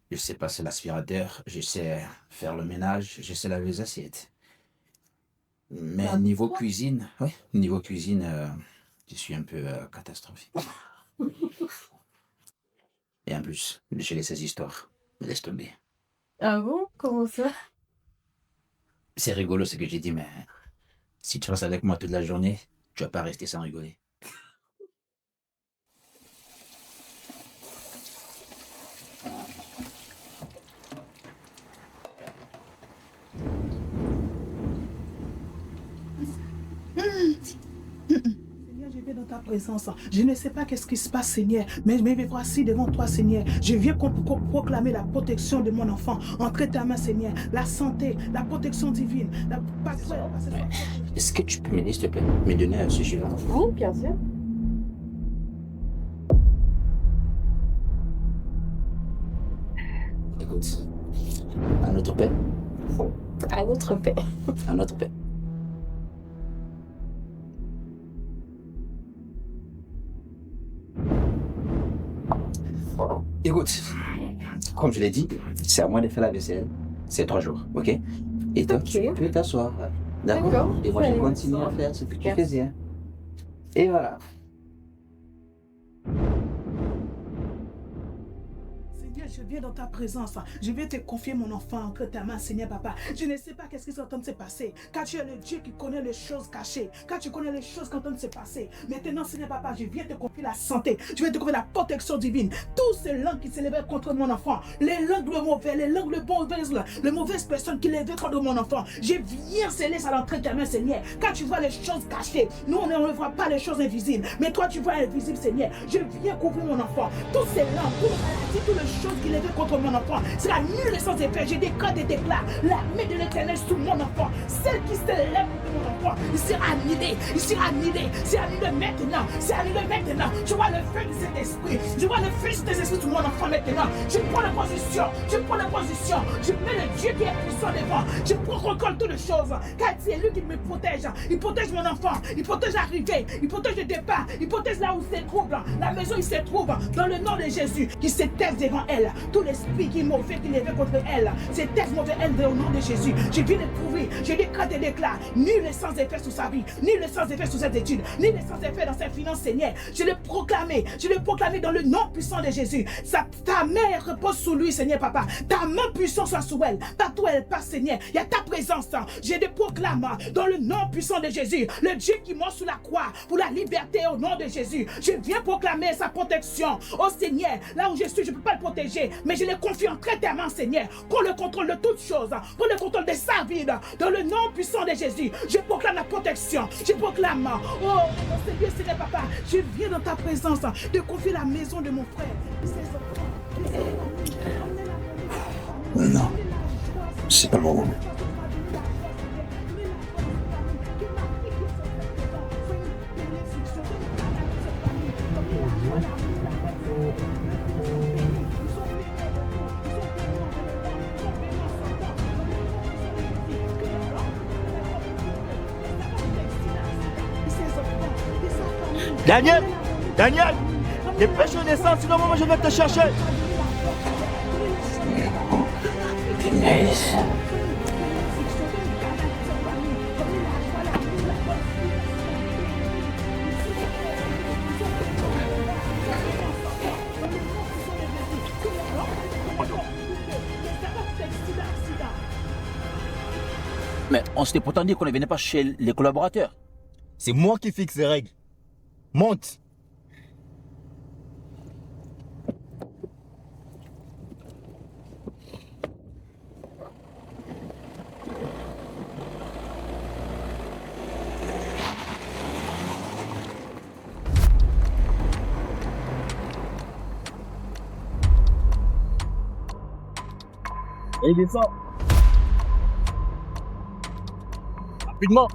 je sais passer l'aspirateur, je sais faire le ménage, je sais laver les assiettes. Mais Bah, niveau toi? cuisine, oui, niveau cuisine, je suis un peu catastrophique. Et en plus, je laisse ces histoires. Laisse tomber. Ah bon? Comment ça? C'est rigolo ce que j'ai dit, mais si tu restes avec moi toute la journée, tu vas pas rester sans rigoler. Seigneur, je viens dans ta présence. Je ne sais pas qu'est-ce qui se passe, Seigneur, mais me voici devant toi, Seigneur. Je viens proclamer la protection de mon enfant. Entre ta main, Seigneur, la santé, la protection divine. Est-ce que tu peux m'aider, s'il te plaît? Me donner un sujet là. Oui, bien sûr. Écoute, un autre paix. Un autre paix. Un autre paix. Écoute, comme je l'ai dit, c'est à moi de faire la vaisselle. C'est 3 jours, ok? Et toi, tu peux t'asseoir. D'accord? Et moi, je continue à faire ce que tu faisais. Et voilà. Je viens dans ta présence. Je viens te confier mon enfant entre ta main, Seigneur Papa. Je ne sais pas qu'est-ce qui est en train de se passer. Car tu es le Dieu qui connaît les choses cachées. Car tu connais les choses qui sont en train de se passer. Maintenant, Seigneur Papa, je viens te confier la santé. Je viens te confier la protection divine. Tous ces langues qui s'élevaient contre mon enfant, les langues le mauvais, les langues le bon, les mauvaises personnes qui l'élevaient contre mon enfant, je viens sceller ça l'entrée de ta main, Seigneur. Car tu vois les choses cachées. Nous, on ne voit pas les choses invisibles. Mais toi, tu vois invisible, Seigneur. Je viens couvrir mon enfant. Tous ces langues, toutes les maladies, toutes les choses qui l'élevaient contre mon enfant sera nulle et sans effet. Je décrète et déclare la main de l'Éternel sur mon enfant. Celle qui s'élève contre mon enfant, il sera annulé. Il sera annulé. C'est annulé maintenant. C'est annulé maintenant. Je vois le feu de cet esprit. Je vois le feu de cet esprit sur mon enfant maintenant. Je prends la position. Je prends la position. Je mets le Dieu qui est puissant devant. Je prends contrôle de toutes les choses. Car c'est lui qui me protège. Il protège mon enfant. Il protège l'arrivée. Il protège le départ. Il protège là où il se trouve. La maison, il se trouve. Dans le nom de Jésus, qui se taise devant elle. Tout l'esprit qui est mauvais, qui lève contre elle, se taise mauvais elle au nom de Jésus. Je viens de prouver. Je décrète et déclare. Nul n'est sans effet sur sa vie. Nul n'est sans effet sur ses études. Nul n'est sans effet dans ses finances, Seigneur. Je le proclamé. Je le proclamé dans le nom puissant de Jésus. Ta main repose sous lui, Seigneur Papa. Ta main puissante soit sous elle. Partout où elle passe, Seigneur. Il y a ta présence. Je le proclame dans le nom puissant de Jésus. Le Dieu qui mort sur la croix pour la liberté au nom de Jésus. Je viens proclamer sa protection. Oh Seigneur, là où je suis, je ne peux pas le protéger. Mais je le confie entre tes mains, Seigneur. Prends le contrôle de toutes choses. Prends le contrôle de sa vie. Dans le nom puissant de Jésus. Je proclame la protection. Je proclame. Oh, mon Seigneur, Seigneur Papa. Je viens dans ta présence de confier la maison de mon frère. Non, c'est pas le moment. Daniel! Daniel! Dépêche de descendre, sinon moi je vais te chercher! Punaise. Mais on s'était pourtant dit qu'on ne venait pas chez les collaborateurs. C'est moi qui fixe les règles. Monte! Et descends! Rapidement!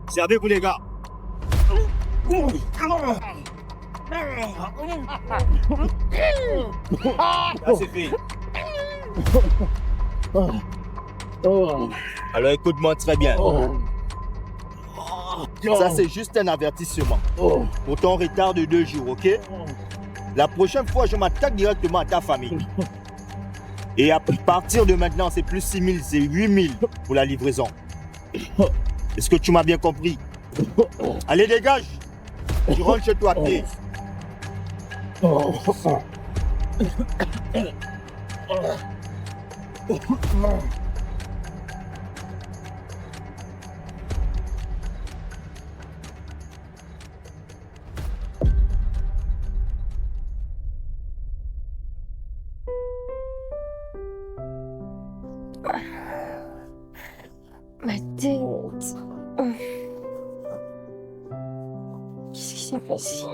Servez-vous les gars! Là, c'est fait. Alors écoute-moi très bien. Ça, c'est juste un avertissement. Pour ton retard de 2 jours, ok? La prochaine fois, je m'attaque directement à ta famille. Et à partir de maintenant, c'est plus 6 000, c'est 8 000 pour la livraison. Est-ce que tu m'as bien compris? Allez, dégage! Tu rentres chez toi à pied. Ma tête. Qu'est-ce qui s'est passé?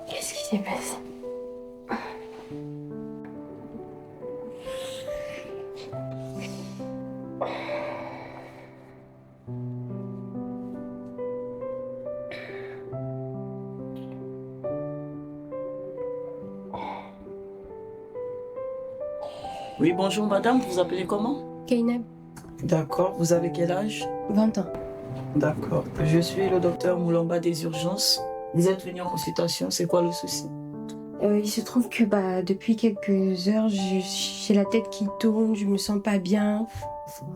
Qu'est-ce qui s'est passé? Oui, bonjour madame, vous appelez comment? Kainab. D'accord, vous avez quel âge? 20 ans. D'accord. Je suis le docteur Moulamba des urgences. Vous êtes venu en consultation, c'est quoi le souci? Il se trouve que depuis quelques heures, j'ai la tête qui tourne, je me sens pas bien.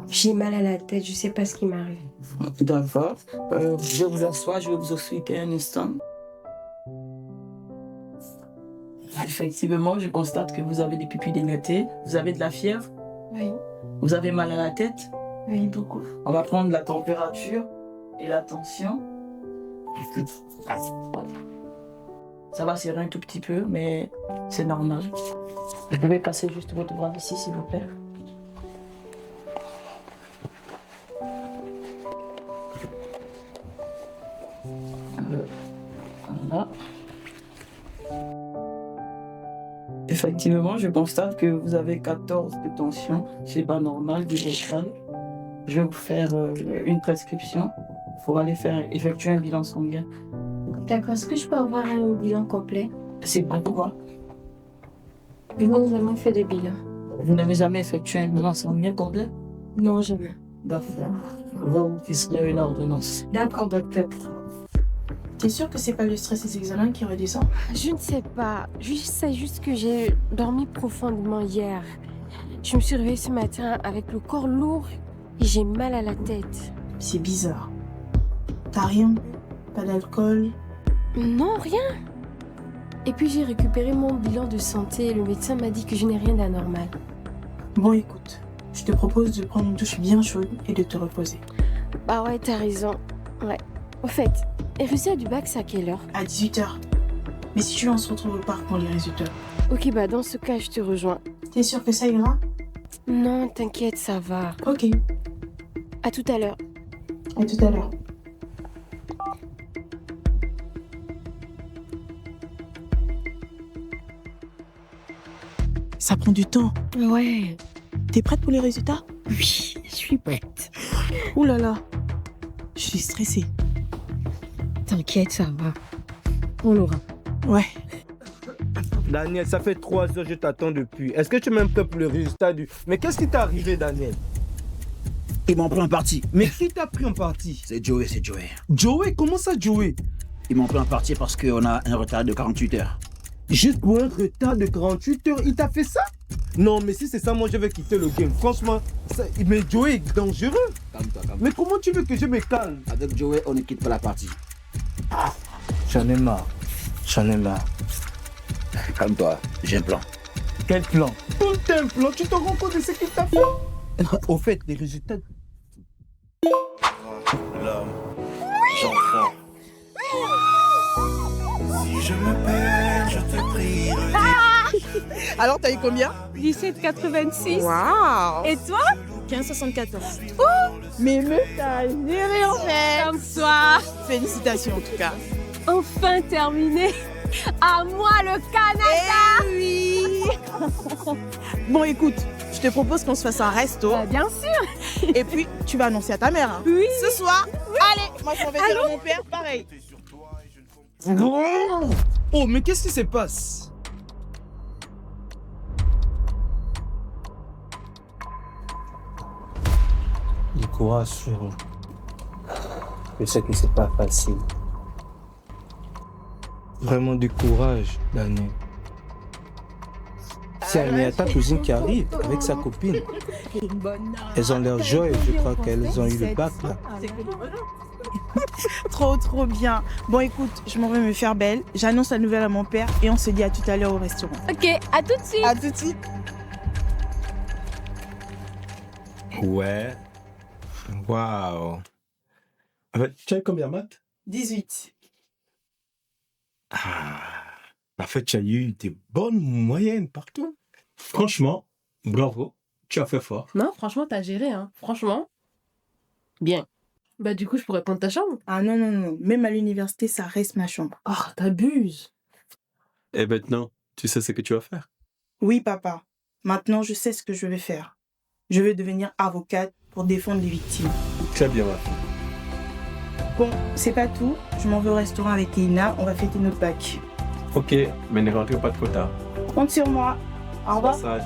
J'ai mal à la tête, je sais pas ce qui m'arrive. D'accord. Je vous assois, je vais vous expliquer un instant. Effectivement, je constate que vous avez des pupilles dilatées, vous avez de la fièvre. Oui. Vous avez mal à la tête. Oui, beaucoup. On va prendre la température et la tension. Ça va serrer un tout petit peu, mais c'est normal. Vous pouvez passer juste votre bras ici, s'il vous plaît. Voilà. Effectivement, je constate que vous avez 14 de tension. C'est pas normal, du local. Je vais vous faire une prescription pour aller effectuer un bilan sanguin. D'accord, est-ce que je peux avoir un bilan complet? C'est pas quoi? Je n'ai jamais fait de bilan. Vous n'avez jamais effectué un bilan sanguin complet? Non, jamais. D'accord. On va vous ficeler une ordonnance. D'accord, docteur. T'es sûr que c'est pas le stress des examens qui redescend? Je ne sais pas. Je sais juste que j'ai dormi profondément hier. Je me suis réveillée ce matin avec le corps lourd et j'ai mal à la tête. C'est bizarre. T'as rien? Pas d'alcool? Non, rien. Et puis j'ai récupéré mon bilan de santé et le médecin m'a dit que je n'ai rien d'anormal. Bon, écoute, je te propose de prendre une douche bien chaude et de te reposer. Bah ouais, t'as raison. Ouais. Au fait, les résultats du bac, c'est à quelle heure? À 18h. Mais si tu veux, on se retrouve au parc pour les résultats. Ok, bah dans ce cas, je te rejoins. T'es sûr que ça ira? Non, t'inquiète, ça va. Ok. À tout à l'heure. À tout à l'heure. Ça prend du temps. Ouais. T'es prête pour les résultats? Oui, je suis prête. Ouh là là. Je suis stressée. T'inquiète, ça va. On l'aura. Ouais. Daniel, ça fait 3 heures que je t'attends depuis. Est-ce que tu es même prêt pour le résultat du... Mais qu'est-ce qui t'est arrivé, Daniel? Ils m'ont pris en partie. Mais qui t'a pris en partie? C'est Joey, c'est Joey. Joey? Comment ça, Joey? Ils m'ont pris en partie parce qu'on a un retard de 48 heures. Juste pour un retard de 48 heures, il t'a fait ça? Non, mais si c'est ça, moi je vais quitter le game. Franchement, mais Joey est dangereux. Calme-toi, calme-toi. Mais comment tu veux que je me calme? Avec Joey, on ne quitte pas la partie. J'en ai marre. J'en ai marre. Calme-toi, j'ai un plan. Quel plan? Tout un plan, tu te rends compte de ce qu'il t'a fait? Au fait, les résultats... L'homme, j'enfant. Si je me perds, je te prie. Alors, t'as eu combien? 17,86. Waouh! Et toi? 15,74. Oh, mais t'as géré en fait! Comme toi. Félicitations en tout cas. Enfin terminé. À moi le Canada. Eh oui! Bon, écoute, je te propose qu'on se fasse un resto. Bien sûr. Et puis, tu vas annoncer à ta mère. Hein. Oui. Ce soir, allez, moi je m'en vais dire à mon père, pareil. Oh, mais qu'est-ce qui se passe? Du courage, frérot. Je sais que c'est pas facile. Vraiment du courage, Daniel. Si il y a ta cousine qui arrive avec sa copine. Elles ont l'air joyeuses, je crois qu'elles ont eu le bac là. Trop bien. Bon, écoute, je m'en vais me faire belle. J'annonce la nouvelle à mon père et on se dit à tout à l'heure au restaurant. Ok, à tout de suite. À tout de suite. Ouais. Waouh. En fait, tu as eu combien, Matt? 18. En fait, tu as eu des bonnes moyennes partout. Franchement, bravo. Tu as fait fort. Non, franchement, t'as géré, hein. Franchement, bien. Bah, du coup, je pourrais prendre ta chambre. Ah non. Même à l'université, ça reste ma chambre. Oh, t'abuses. Et maintenant, tu sais ce que tu vas faire? Oui, papa. Maintenant, je sais ce que je vais faire. Je vais devenir avocate pour défendre les victimes. Très bien, ma fille. Bon, c'est pas tout. Je m'en vais au restaurant avec Ina. On va fêter notre bac. Ok, mais ne rentrez pas trop tard. Compte sur moi. Au revoir. Sage.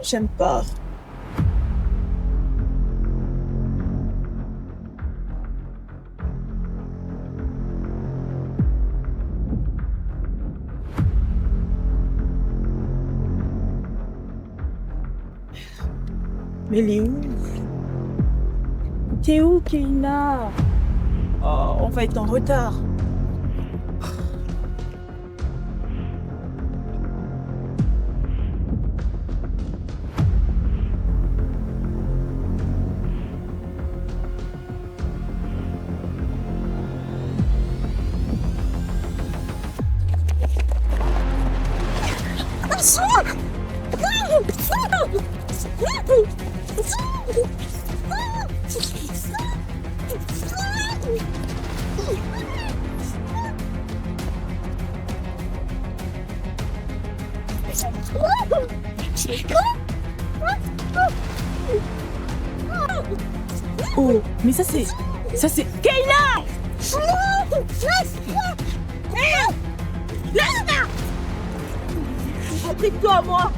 J'aime pas. Mais elle est où? T'es où, Keina? Oh, on va être en retard. Oh, mais ça c'est... Keina! Laisse-moi! Applique-toi à moi!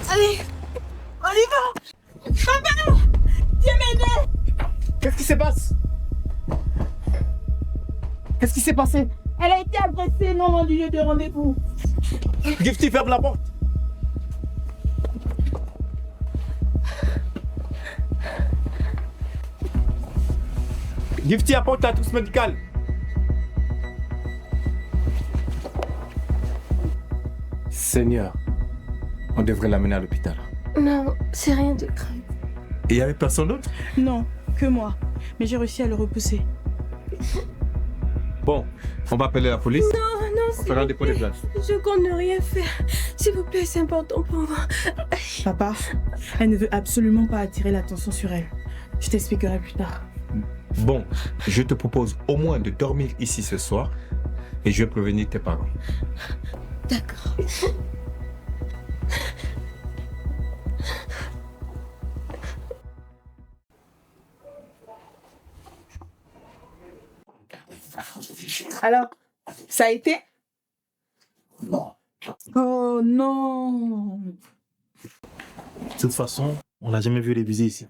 Allez, on y va! Papa! Viens m'aider! Qu'est-ce qui se passe? Qu'est-ce qui s'est passé? Elle a été agressée non loin du lieu de rendez-vous. Gifty, ferme la porte! Gifty, apporte ta trousse médicale! Seigneur, on devrait l'amener à l'hôpital. Non, c'est rien de grave. Et il n'y avait personne d'autre? Non, que moi. Mais j'ai réussi à le repousser. Bon, on va appeler la police. Non, On fera un dépôt de plainte. Je compte ne rien faire. S'il vous plaît, c'est important pour moi. Papa, elle ne veut absolument pas attirer l'attention sur elle. Je t'expliquerai plus tard. Bon, je te propose au moins de dormir ici ce soir et je vais prévenir tes parents. D'accord. Alors, ça a été? Oh non! De toute façon, on n'a jamais vu les visées ici.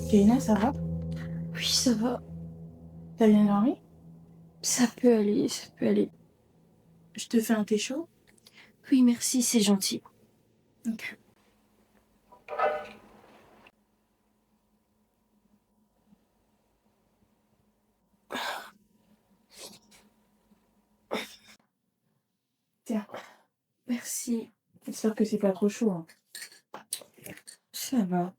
Keina, ça va? Oui, ça va. T'as bien dormi? Ça peut aller, ça peut aller. Je te fais un thé chaud? Oui, merci, c'est gentil. Ok. Tiens. Merci. J'espère que c'est pas trop chaud. Hein. Ça va.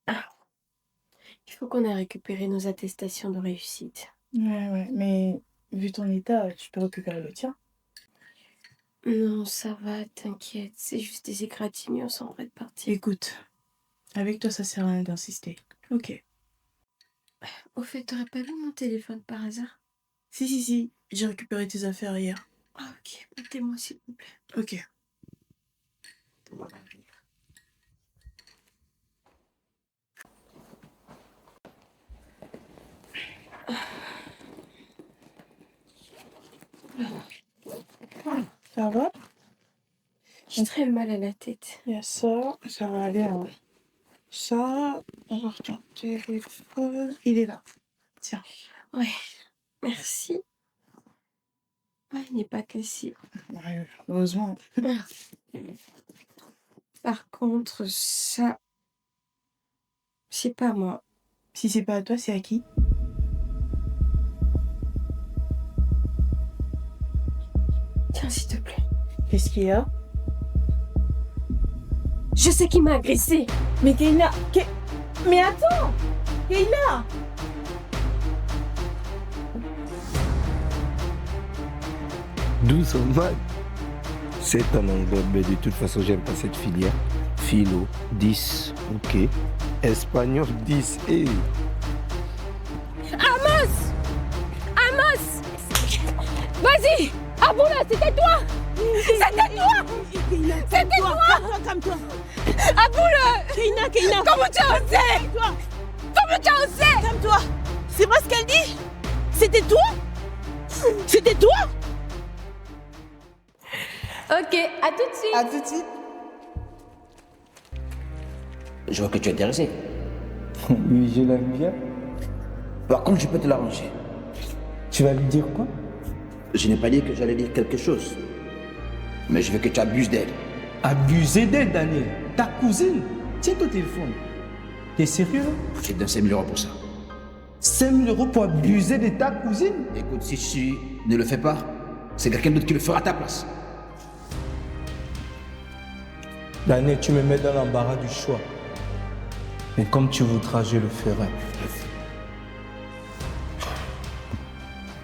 Ah. Il faut qu'on ait récupéré nos attestations de réussite. Ouais, mais vu ton état, tu peux récupérer le tien. Non, ça va, t'inquiète. C'est juste des égratignures sans près de partir. Écoute, avec toi, ça sert à rien d'insister. Ok. Au fait, t'aurais pas vu mon téléphone par hasard? Si. J'ai récupéré tes affaires hier. Ah, ok. Mettez-moi, s'il vous plaît. Ok. Ça va? J'ai très mal à la tête. Il y a ça va aller. Hein. Ça, on va ton téléphone. Il est là. Tiens. Ouais, merci. Ouais, il n'est pas cassé. Ouais, heureusement. Par contre, ça, c'est pas moi. Si c'est pas à toi, c'est à qui? Tiens, s'il te plaît. Qu'est-ce qu'il y a? Je sais qui m'a agressé. Mais Keïna, mais attends, Keïna. Douce en mal. C'est un anglais, mais de toute façon, j'aime pas cette filière. Philo, 10, ok. Espagnol, 10, et... Amos! Vas-y! Ah bon là, c'était toi! C'était toi! C'était toi! Calme-toi! Aboule! Keïna! Comment tu as osé? Comment tu as osé? Calme-toi! C'est vrai ce qu'elle dit? C'était toi? C'était toi? Ok, à tout de suite! À tout de suite! Je vois que tu es intéressé. Oui, je l'aime bien. Par contre, je peux te l'arranger. Tu vas lui dire quoi? Je n'ai pas dit que j'allais dire quelque chose. Mais je veux que tu abuses d'elle. Abuser d'elle, Daniel? Ta cousine? Tiens ton téléphone. T'es sérieux? Je te donne 5 000 € pour ça. 5 000 € pour abuser de ta cousine? Écoute, si tu ne le fais pas, c'est quelqu'un d'autre qui le fera à ta place. Daniel, tu me mets dans l'embarras du choix. Mais comme tu voudras, je le ferai.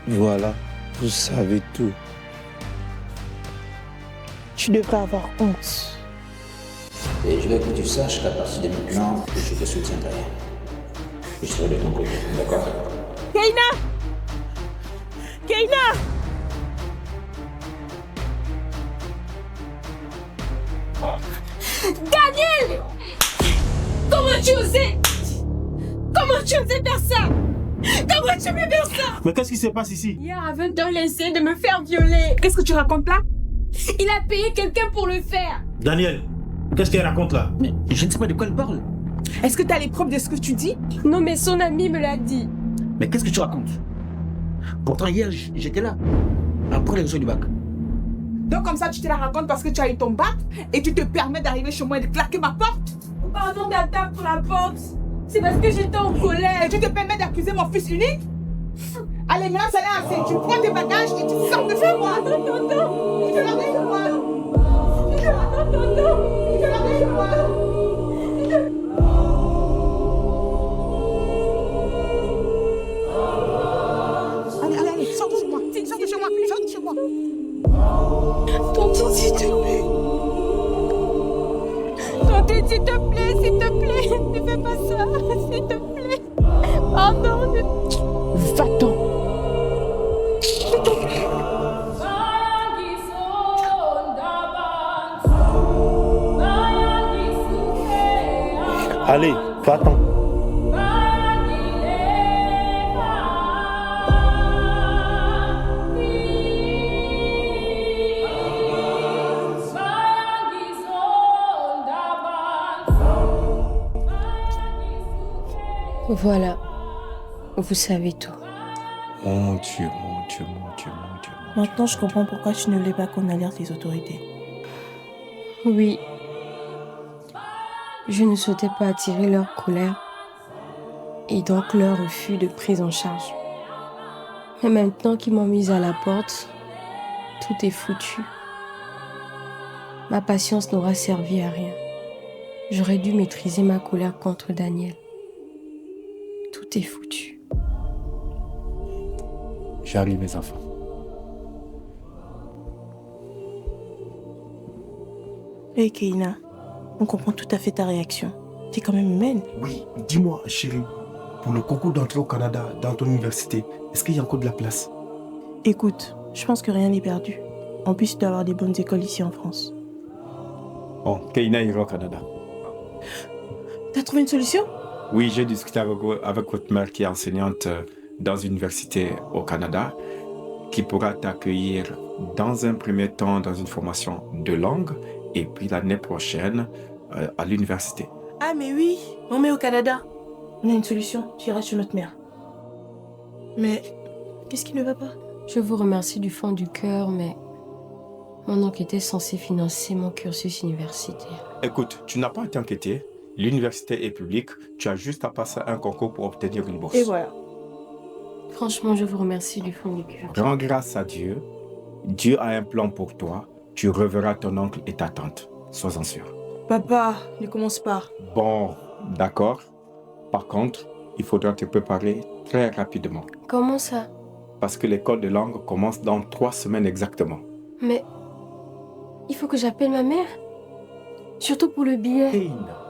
Voilà, vous savez tout. Tu devrais avoir honte. Et je veux que tu saches qu'à partir de maintenant, je te soutiendrai. Je serai de ton côté, d'accord? Keïna! Daniel! Comment tu osais? Comment tu osais faire ça? Comment tu peux faire ça? Mais qu'est-ce qui se passe ici? Hier, à 20h, il a essayé de me faire violer. Qu'est-ce que tu racontes là? Il a payé quelqu'un pour le faire. Daniel, qu'est-ce qu'elle raconte là? Mais je ne sais pas de quoi elle parle. Est-ce que tu as les preuves de ce que tu dis? Non, mais son ami me l'a dit. Mais qu'est-ce que tu racontes? Pourtant, hier, j'étais là. Après les résultats du bac. Donc comme ça, tu te la racontes parce que tu as eu ton bac et tu te permets d'arriver chez moi et de claquer ma porte? Pardon d'attaque pour la porte. C'est parce que j'étais en colère. Et tu te permets d'accuser mon fils unique? Allez, maintenant, ça là, assez. Tu prends tes bagages et tu sors de chez moi. Non. Tu te lèves de chez moi. Tu te lèves de chez moi. Allez, sors de chez moi. Sors de chez moi. Sors de chez moi. Tonton, s'il te plaît. Tonton, s'il te plaît. Ne fais pas ça. S'il te plaît. Pardon. Va-t'en. Allez, va-t'en. Voilà. Vous savez tout. Mon Dieu. Maintenant, je comprends pourquoi tu ne voulais pas qu'on alerte les autorités. Oui. Je ne souhaitais pas attirer leur colère et donc leur refus de prise en charge. Et maintenant qu'ils m'ont mise à la porte, tout est foutu. Ma patience n'aura servi à rien. J'aurais dû maîtriser ma colère contre Daniel. Tout est foutu. J'arrive, mes enfants. Hé, Keina, on comprend tout à fait ta réaction. T'es quand même humaine. Oui, dis-moi, chérie, pour le concours d'entrée au Canada, dans ton université, est-ce qu'il y a encore de la place? Écoute, je pense que rien n'est perdu. En plus, tu dois avoir des bonnes écoles ici en France. Bon, Keina ira au Canada. T'as trouvé une solution? Oui, j'ai discuté avec votre mère qui est enseignante dans une université au Canada, qui pourra t'accueillir dans un premier temps dans une formation de langue et puis l'année prochaine à l'université. Ah mais oui, on met au Canada. On a une solution, tu iras chez notre mère. Mais qu'est-ce qui ne va pas? Je vous remercie du fond du cœur, mais mon oncle était censé financer mon cursus universitaire. Écoute, tu n'as pas à t'inquiéter. L'université est publique. Tu as juste à passer un concours pour obtenir une bourse. Et voilà. Franchement, je vous remercie du fond du cœur. Rends grâce à Dieu. Dieu a un plan pour toi. Tu reverras ton oncle et ta tante. Sois-en sûr. Papa, ne commence pas. Bon, d'accord. Par contre, il faudra te préparer très rapidement. Comment ça? Parce que l'école de langue commence dans 3 semaines exactement. Mais il faut que j'appelle ma mère. Surtout pour le billet. Keina,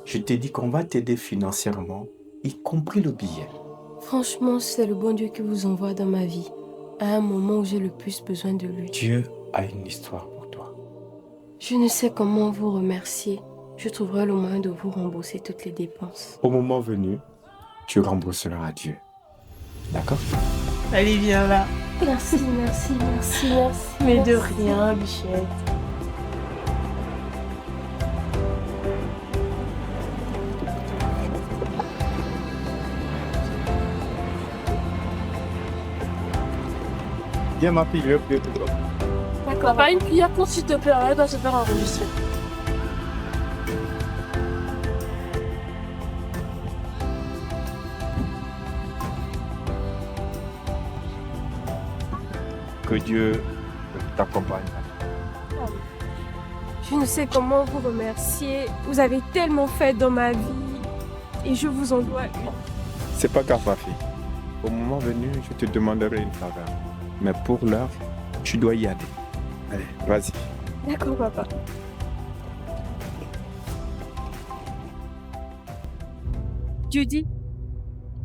je t'ai dit qu'on va t'aider financièrement, y compris le billet. Franchement, c'est le bon Dieu qui vous envoie dans ma vie, à un moment où j'ai le plus besoin de lui. Dieu a une histoire pour toi. Je ne sais comment vous remercier. Je trouverai le moyen de vous rembourser toutes les dépenses. Au moment venu, tu rembourseras à Dieu. D'accord? Allez, viens là. Merci, merci, merci, merci. Mais de merci. rien, bichette. Viens ma fille, je vais pour toi. D'accord. Pas une cuillère pour s'il te plaît, elle doit se faire enregistrer. Que Dieu t'accompagne. Je ne sais comment vous remercier. Vous avez tellement fait dans ma vie et je vous en dois une. C'est pas grave ma fille. Au moment venu, je te demanderai une faveur. Mais pour l'heure, tu dois y aller. Allez, vas-y. D'accord, papa. Judy,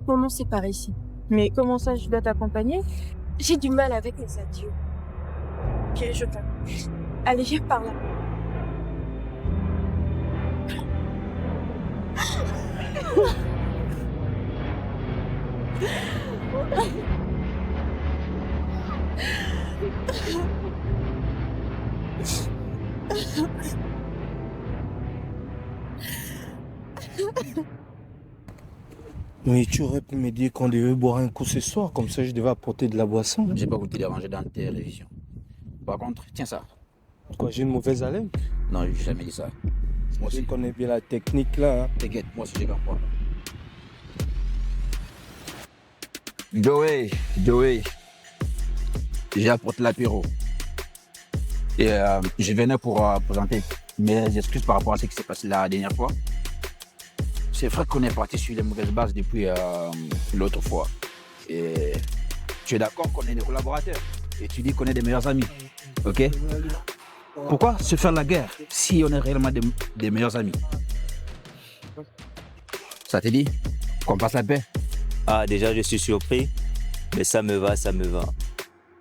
mon nom c'est par ici. Mais comment ça, je dois t'accompagner? J'ai du mal avec les adieux. Ok, je t'aime. Allez, viens par là. Mais tu aurais pu me dire qu'on devait boire un coup ce soir, comme ça je devais apporter de la boisson. J'ai pas voulu te déranger dans tes révisions. Par contre, tiens ça. Quoi, j'ai une mauvaise haleine? Non, j'ai jamais dit ça. Moi aussi. Je connais bien la technique là. Hein. T'inquiète, moi aussi j'ai grand problème. Joey, j'ai apporté l'apéro. Et je venais pour présenter mes excuses par rapport à ce qui s'est passé la dernière fois. C'est vrai qu'on est parti sur les mauvaises bases depuis l'autre fois. Et tu es d'accord qu'on est des collaborateurs. Et tu dis qu'on est des meilleurs amis. Ok? Pourquoi se faire la guerre si on est réellement des meilleurs amis? Ça te dit qu'on passe la paix? Ah, déjà, je suis surpris, mais ça me va, ça me va.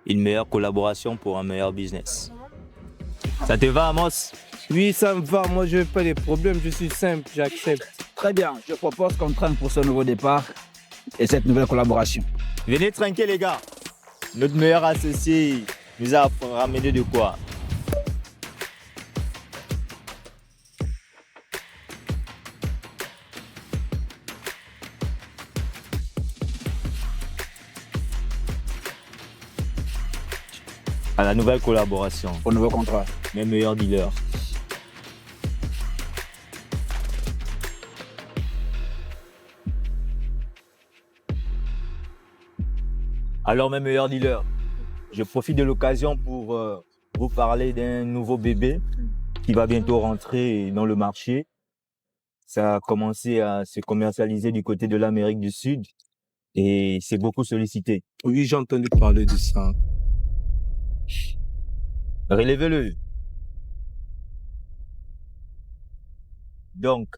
Une meilleure collaboration pour un meilleur business. Ça te va, Amos? Oui, ça me va. Moi, je n'ai pas de problème. Je suis simple, j'accepte. Très bien. Je propose qu'on traîne pour ce nouveau départ et cette nouvelle collaboration. Venez tranquille, les gars. Notre meilleur associé nous a ramené de quoi? À la nouvelle collaboration. Au nouveau contrat. Mes meilleurs dealers. Alors, mes meilleurs dealers, je profite de l'occasion pour vous parler d'un nouveau bébé qui va bientôt rentrer dans le marché. Ça a commencé à se commercialiser du côté de l'Amérique du Sud et c'est beaucoup sollicité. Oui, j'ai entendu parler de ça. Relevez-le. Donc,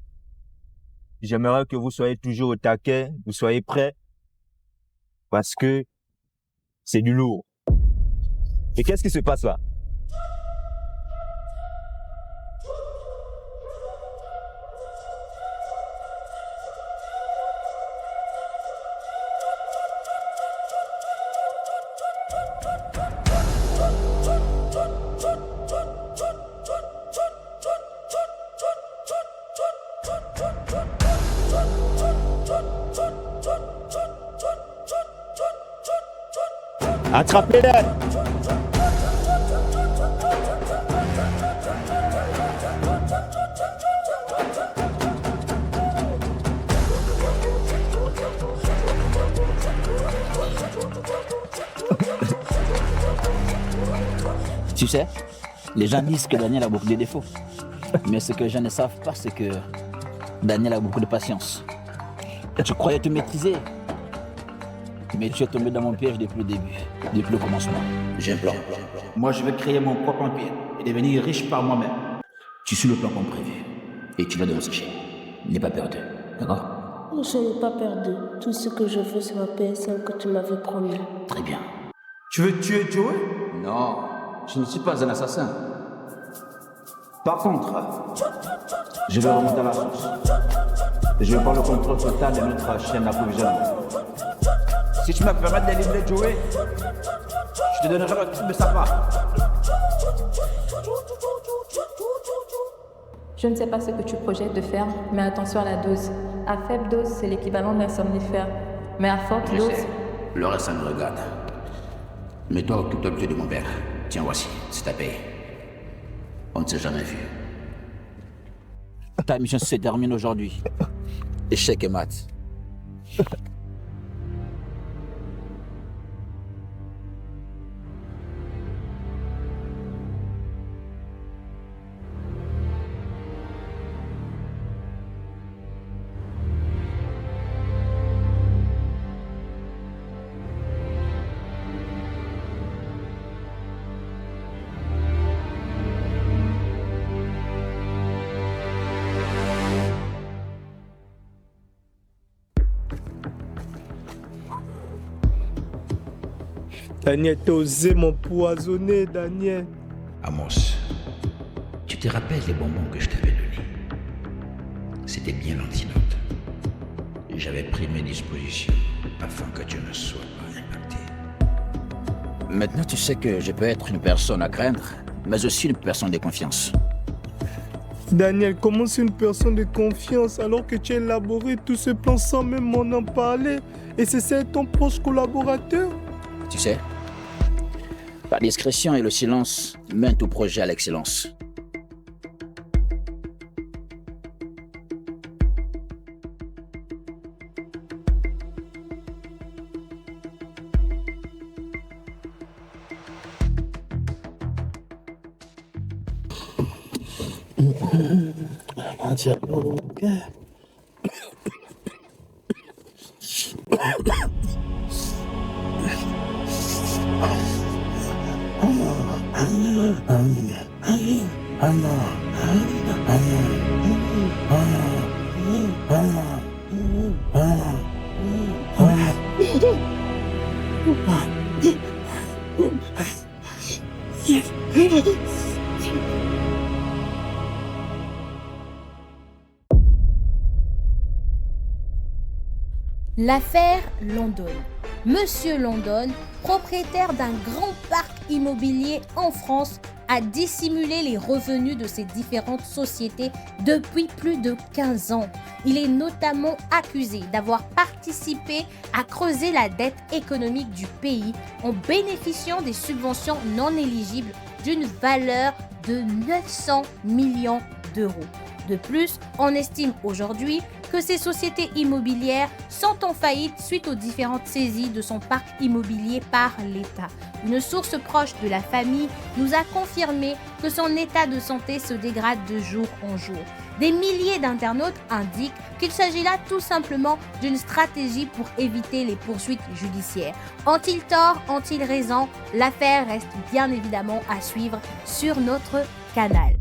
j'aimerais que vous soyez toujours au taquet, vous soyez prêts, parce que c'est du lourd. Et qu'est-ce qui se passe là? Attrapez-les! Tu sais, les gens disent que Daniel a beaucoup de défauts. Mais ce que les gens ne savent pas, c'est que Daniel a beaucoup de patience. Tu croyais te maîtriser, mais tu es tombé dans mon piège depuis le début, depuis le commencement. J'ai un plan. Moi, je vais créer mon propre empire et devenir riche par moi-même. Tu suis le plan comme prévu et tu vas devoir sécher. N'aie pas perdu, d'accord? Je n'ai pas perdu. Tout ce que je veux, c'est ma PS5 que tu m'avais promis. Très bien. Tu veux tuer Joey? Non, je ne suis pas un assassin. Par contre, je vais remonter à la source. Je vais prendre le contrôle total de notre chaîne d'approvisionnement. Si tu me permets de délivrer Joey, je te donnerai le truc de sa part. Je ne sais pas ce que tu projettes de faire, mais attention à la dose. À faible dose, c'est l'équivalent d'un somnifère. Mais à forte dose... Le reste, ça me regarde. Mais toi, occupe-toi plutôt de mon père. Tiens, voici, c'est ta paye. On ne s'est jamais vu. Ta mission se termine aujourd'hui. Échec et mat. Daniel, t'as osé m'empoisonner, Daniel. Amos, tu te rappelles les bonbons que je t'avais donnés? C'était bien l'antidote. J'avais pris mes dispositions afin que tu ne sois pas impacté. Maintenant, tu sais que je peux être une personne à craindre, mais aussi une personne de confiance. Daniel, comment c'est une personne de confiance alors que tu as élaboré tout ce plan sans même m'en en parler? Et c'est ton proche collaborateur? Tu sais, la discrétion et le silence mènent tout projet à l'excellence. L'affaire London. Monsieur London, propriétaire d'un grand parc immobilier en France, a dissimulé les revenus de ses différentes sociétés depuis plus de 15 ans. Il est notamment accusé d'avoir participé à creuser la dette économique du pays en bénéficiant des subventions non éligibles d'une valeur de 900 millions d'euros. De plus, on estime aujourd'hui que ces sociétés immobilières sont en faillite suite aux différentes saisies de son parc immobilier par l'État. Une source proche de la famille nous a confirmé que son état de santé se dégrade de jour en jour. Des milliers d'internautes indiquent qu'il s'agit là tout simplement d'une stratégie pour éviter les poursuites judiciaires. Ont-ils tort? Ont-ils raison? L'affaire reste bien évidemment à suivre sur notre canal.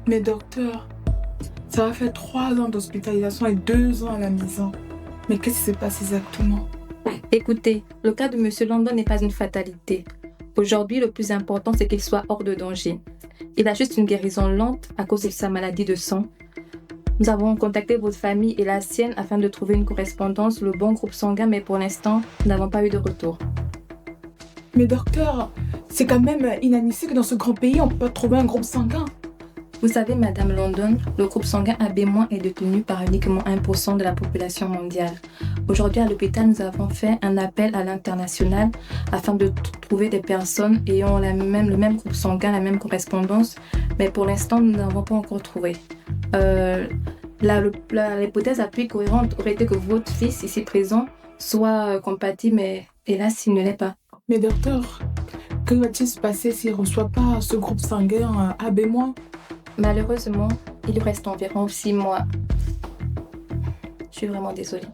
Mais docteur, ça va faire 3 ans d'hospitalisation et 2 ans à la maison. Mais qu'est-ce qui s'est passé exactement? Écoutez, le cas de Monsieur London n'est pas une fatalité. Aujourd'hui, le plus important, c'est qu'il soit hors de danger. Il a juste une guérison lente à cause de sa maladie de sang. Nous avons contacté votre famille et la sienne afin de trouver une correspondance, le bon groupe sanguin, mais pour l'instant, nous n'avons pas eu de retour. Mais docteur, c'est quand même inadmissible que dans ce grand pays, on ne peut pas trouver un groupe sanguin. Vous savez, Madame London, le groupe sanguin AB- est détenu par uniquement 1% de la population mondiale. Aujourd'hui, à l'hôpital, nous avons fait un appel à l'international afin de trouver des personnes ayant le même groupe sanguin, la même correspondance, mais pour l'instant, nous n'avons pas encore trouvé. L'hypothèse la plus cohérente aurait été que votre fils, ici présent, soit compatible, mais hélas, il ne l'est pas. Mais docteur, que va-t-il se passer s'il ne reçoit pas ce groupe sanguin AB-? Malheureusement, il lui reste environ 6 mois. Je suis vraiment désolée.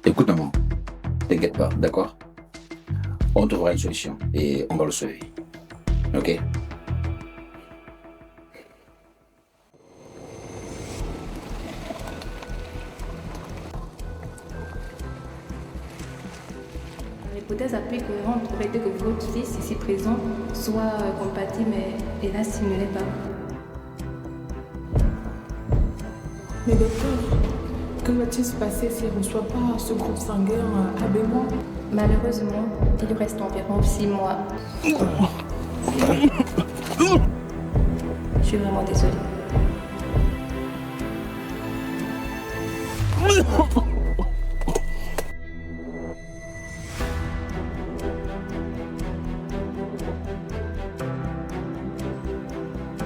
Écoute, maman, t'inquiète pas, d'accord? On trouvera une solution et on va le sauver. Ok? L'hypothèse la plus cohérente aurait été que votre fils, ici présent, soit compatible, mais hélas, il ne l'est pas. Mais docteur, que va-t-il se passer s'il ne reçoit pas ce groupe sanguin AB-? Malheureusement, il lui reste environ 6 mois. Je suis vraiment désolée.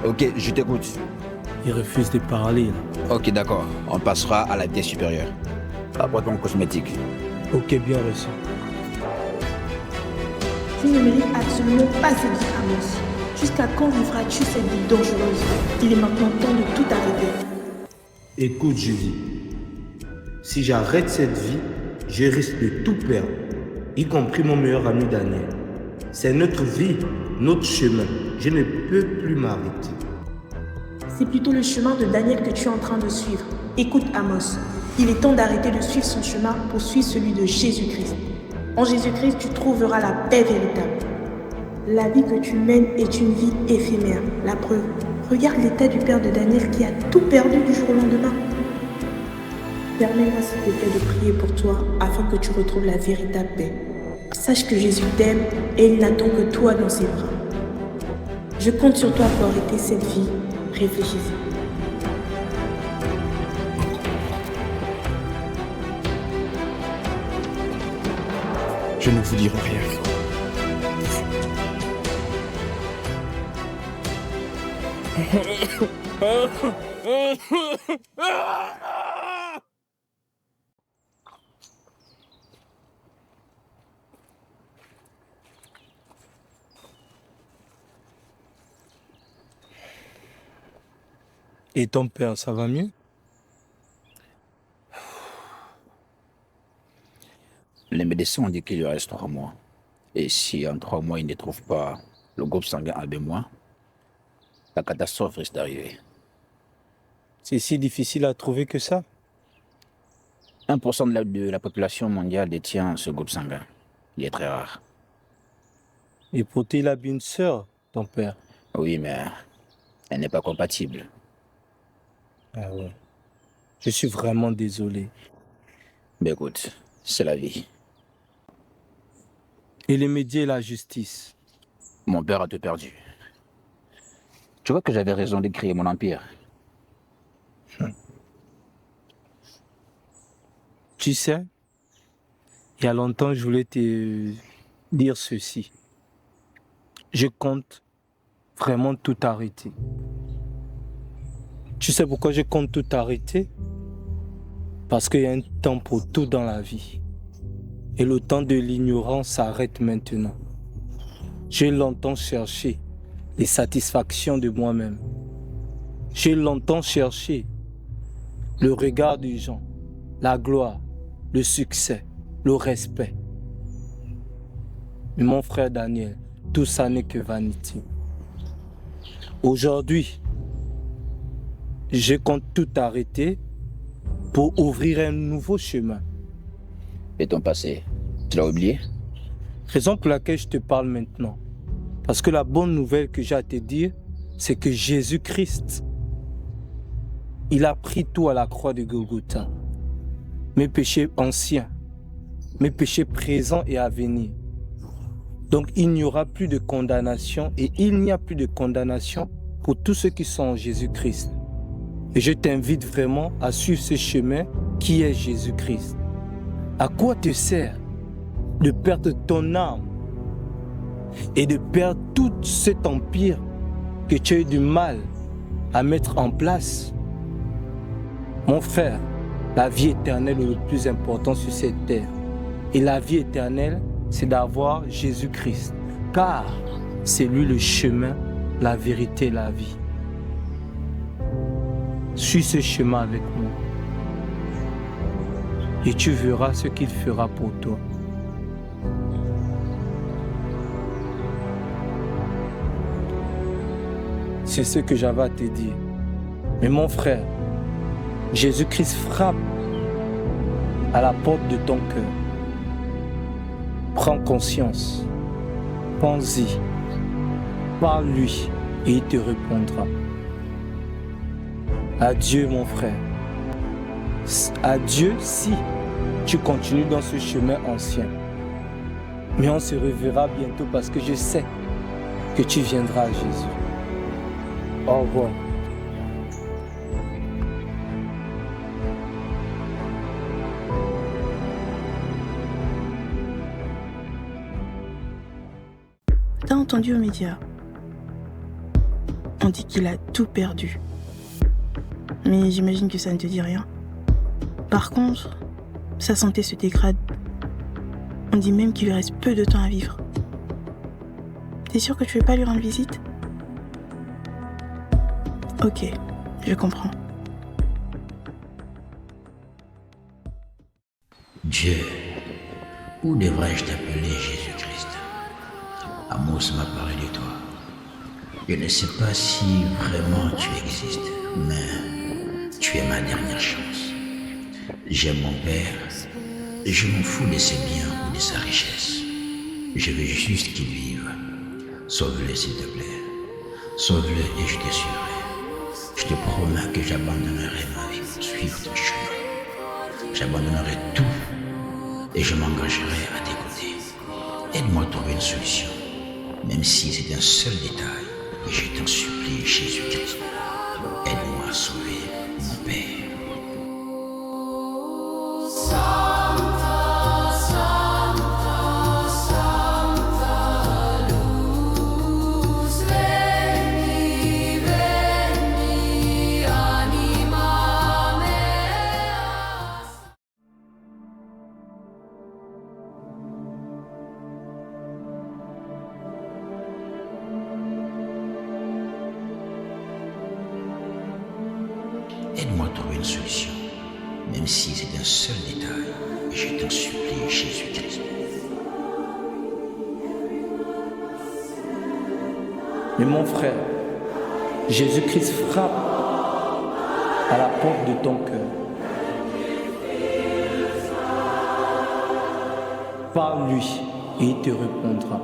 Ok, je t'écoute. Il refuse de parler. Ok, d'accord. On passera à la pièce supérieure. Apporte-moi cosmétique. Ok, bien reçu. Tu ne mérites absolument pas cette vie, Amos. Jusqu'à quand vivras-tu cette vie dangereuse? Il est maintenant temps de tout arrêter. Écoute, Julie. Si j'arrête cette vie, je risque de tout perdre, y compris mon meilleur ami Daniel. C'est notre vie, notre chemin. Je ne peux plus m'arrêter. C'est plutôt le chemin de Daniel que tu es en train de suivre. Écoute, Amos, il est temps d'arrêter de suivre son chemin pour suivre celui de Jésus-Christ. En Jésus-Christ, tu trouveras la paix véritable. La vie que tu mènes est une vie éphémère. La preuve, regarde l'état du père de Daniel qui a tout perdu du jour au lendemain. Permets-moi s'il te plaît de prier pour toi afin que tu retrouves la véritable paix. Sache que Jésus t'aime et il n'attend que toi dans ses bras. Je compte sur toi pour arrêter cette vie. Réfléchissez. Je ne vous dirai rien. Et ton père, ça va mieux? Les médecins ont dit qu'il lui reste 3 mois. Et si en 3 mois, ils ne trouvent pas le groupe sanguin AB-, la catastrophe risque d'arriver. C'est si difficile à trouver que ça? 1% de la population mondiale détient ce groupe sanguin. Il est très rare. Et pourtant, il a bien une sœur, ton père. Oui, mais Elle n'est pas compatible. Ah ouais. Je suis vraiment désolé. Mais écoute, c'est la vie. Et les médias et la justice? Mon père a tout perdu. Tu vois que j'avais raison de créer mon empire. Tu sais, il y a longtemps, je voulais te dire ceci. Je compte vraiment tout arrêter. Tu sais pourquoi je compte tout arrêter? Parce qu'il y a un temps pour tout dans la vie. Et le temps de l'ignorance s'arrête maintenant. J'ai longtemps cherché les satisfactions de moi-même. J'ai longtemps cherché le regard des gens, la gloire, le succès, le respect. Mais mon frère Daniel, tout ça n'est que vanité. Aujourd'hui, je compte tout arrêter pour ouvrir un nouveau chemin. Et ton passé, tu l'as oublié? Raison pour laquelle je te parle maintenant. Parce que la bonne nouvelle que j'ai à te dire, c'est que Jésus-Christ, il a pris tout à la croix de Golgotha. Mes péchés anciens, mes péchés présents et à venir. Donc il n'y aura plus de condamnation et il n'y a plus de condamnation pour tous ceux qui sont en Jésus-Christ. Et je t'invite vraiment à suivre ce chemin qui est Jésus-Christ. À quoi te sert de perdre ton âme et de perdre tout cet empire que tu as eu du mal à mettre en place? Mon frère, la vie éternelle est le plus important sur cette terre. Et la vie éternelle, c'est d'avoir Jésus-Christ. Car c'est lui le chemin, la vérité et la vie. Suis ce chemin avec moi. Et tu verras ce qu'il fera pour toi. C'est ce que j'avais à te dire. Mais mon frère, Jésus-Christ frappe à la porte de ton cœur. Prends conscience. Pense-y. Parle-lui et il te répondra. Adieu mon frère. Adieu si tu continues dans ce chemin ancien. Mais on se reverra bientôt parce que je sais que tu viendras à Jésus. Au revoir. T'as entendu aux médias? On dit qu'il a tout perdu. Mais j'imagine que ça ne te dit rien. Par contre, sa santé se dégrade. On dit même qu'il lui reste peu de temps à vivre. T'es sûr que tu veux pas lui rendre visite? Ok, je comprends. Dieu, où devrais-je t'appeler Jésus-Christ? Amos m'a parlé de toi. Je ne sais pas si vraiment tu existes, mais tu es ma dernière chance. J'aime mon père, je m'en fous de ses biens ou de sa richesse. Je veux juste qu'il vive. Sauve-le s'il te plaît. Sauve-le et je te suivrai. Je te promets que j'abandonnerai ma vie pour suivre ton chemin. J'abandonnerai tout et je m'engagerai à tes côtés. Aide-moi à trouver une solution, même si c'est un seul détail. Et je t'en supplie, Jésus-Christ. Aide-moi à sauver mon Père. Aide-moi à trouver une solution, même si c'est un seul détail. Et je t'en supplie, Jésus-Christ. Mais mon frère, Jésus-Christ frappe à la porte de ton cœur. Parle-lui et il te répondra.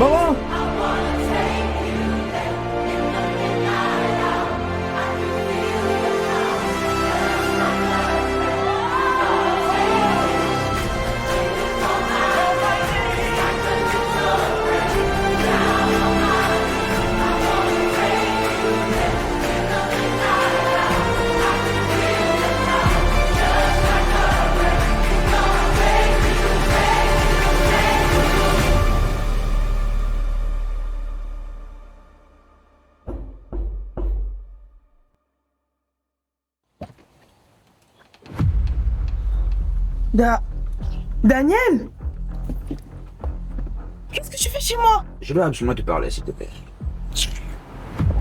Maman! Daniel! Qu'est-ce que tu fais chez moi? Je dois absolument te parler, s'il te plaît.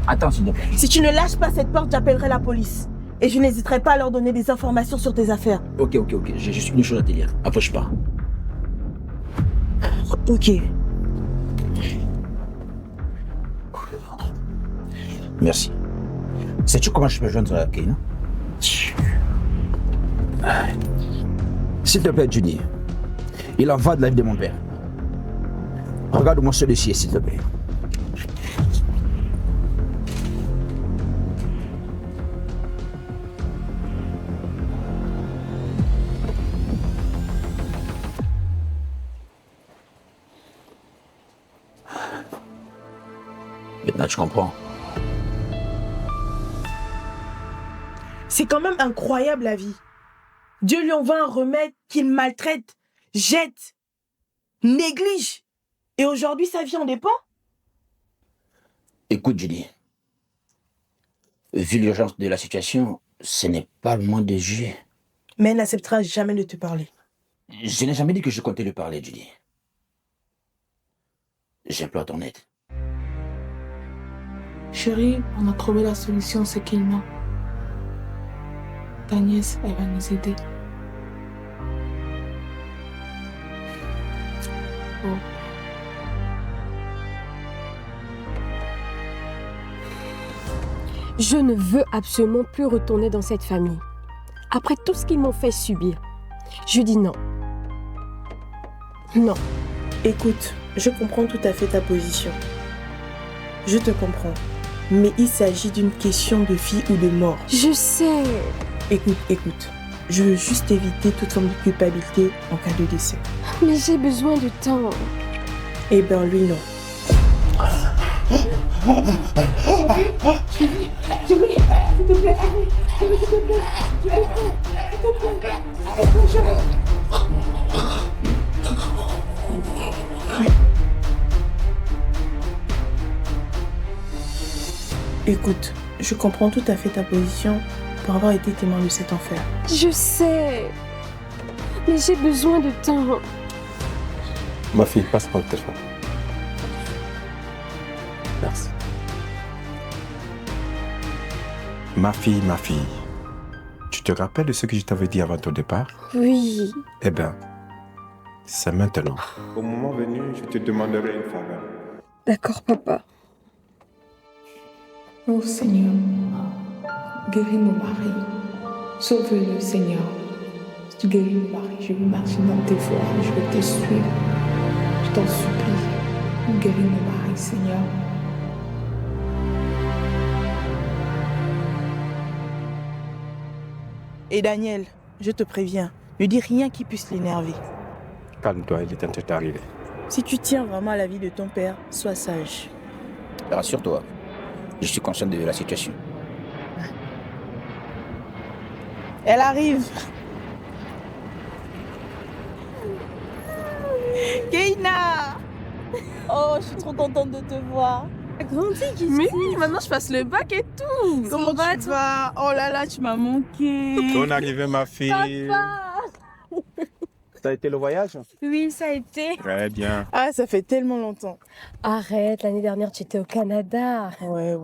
Attends, s'il te plaît. Si tu ne lâches pas cette porte, j'appellerai la police. Et je n'hésiterai pas à leur donner des informations sur tes affaires. Ok. J'ai juste une chose à te dire. Après, je pars. Ok. Merci. Sais-tu comment je peux joindre Keina? S'il te plaît, Judy. Il en va de la vie de mon père. Regarde-moi ce dossier, s'il te plaît. Maintenant, tu comprends. C'est quand même incroyable la vie. Dieu lui envoie un remède qu'il maltraite, jette, néglige. Et aujourd'hui, sa vie en dépend? Écoute, Judy. Vu l'urgence de la situation, ce n'est pas le moment de juger. Mais elle n'acceptera jamais de te parler. Je n'ai jamais dit que je comptais lui parler, Judy. J'implore ton aide. Chérie, on a trouvé la solution, c'est qu'il ment. Ta nièce, elle va nous aider. Oh. Je ne veux absolument plus retourner dans cette famille. Après tout ce qu'ils m'ont fait subir, je dis non. Non. Écoute, je comprends tout à fait ta position. Je te comprends. Mais il s'agit d'une question de vie ou de mort. Je sais. Écoute. Je veux juste éviter toute forme de culpabilité en cas de décès. Mais j'ai besoin de temps. Eh ben lui, non. Écoute, je comprends tout à fait ta position pour avoir été témoin de cet enfer. Je sais. Mais j'ai besoin de temps. Ma fille, passe-moi le téléphone. Merci. Ma fille, tu te rappelles de ce que je t'avais dit avant ton départ? Oui. Eh bien, c'est maintenant. Au moment venu, je te demanderai une faveur. D'accord, papa. Oh Seigneur, guéris mon mari. Sauve-le, Seigneur. Si tu guéris mon mari, je vais marcher dans tes voies, je vais te suivre. Je t'en supplie. Guéris mon mari, Seigneur. Et Daniel, je te préviens, ne dis rien qui puisse l'énerver. Calme-toi, il est en train d'arriver. Si tu tiens vraiment à la vie de ton père, sois sage. Rassure-toi, je suis conscient de la situation. Elle arrive. Keina! Oh, je suis trop contente de te voir. Grandi, mais oui, maintenant je passe le bac et tout. Comment tu vas? Oh là là, tu m'as manqué. Bonne arrivée, ma fille. Papa. Ça a été le voyage? Oui, ça a été. Très bien. Ah, ça fait tellement longtemps. Arrête, l'année dernière tu étais au Canada. Ouais.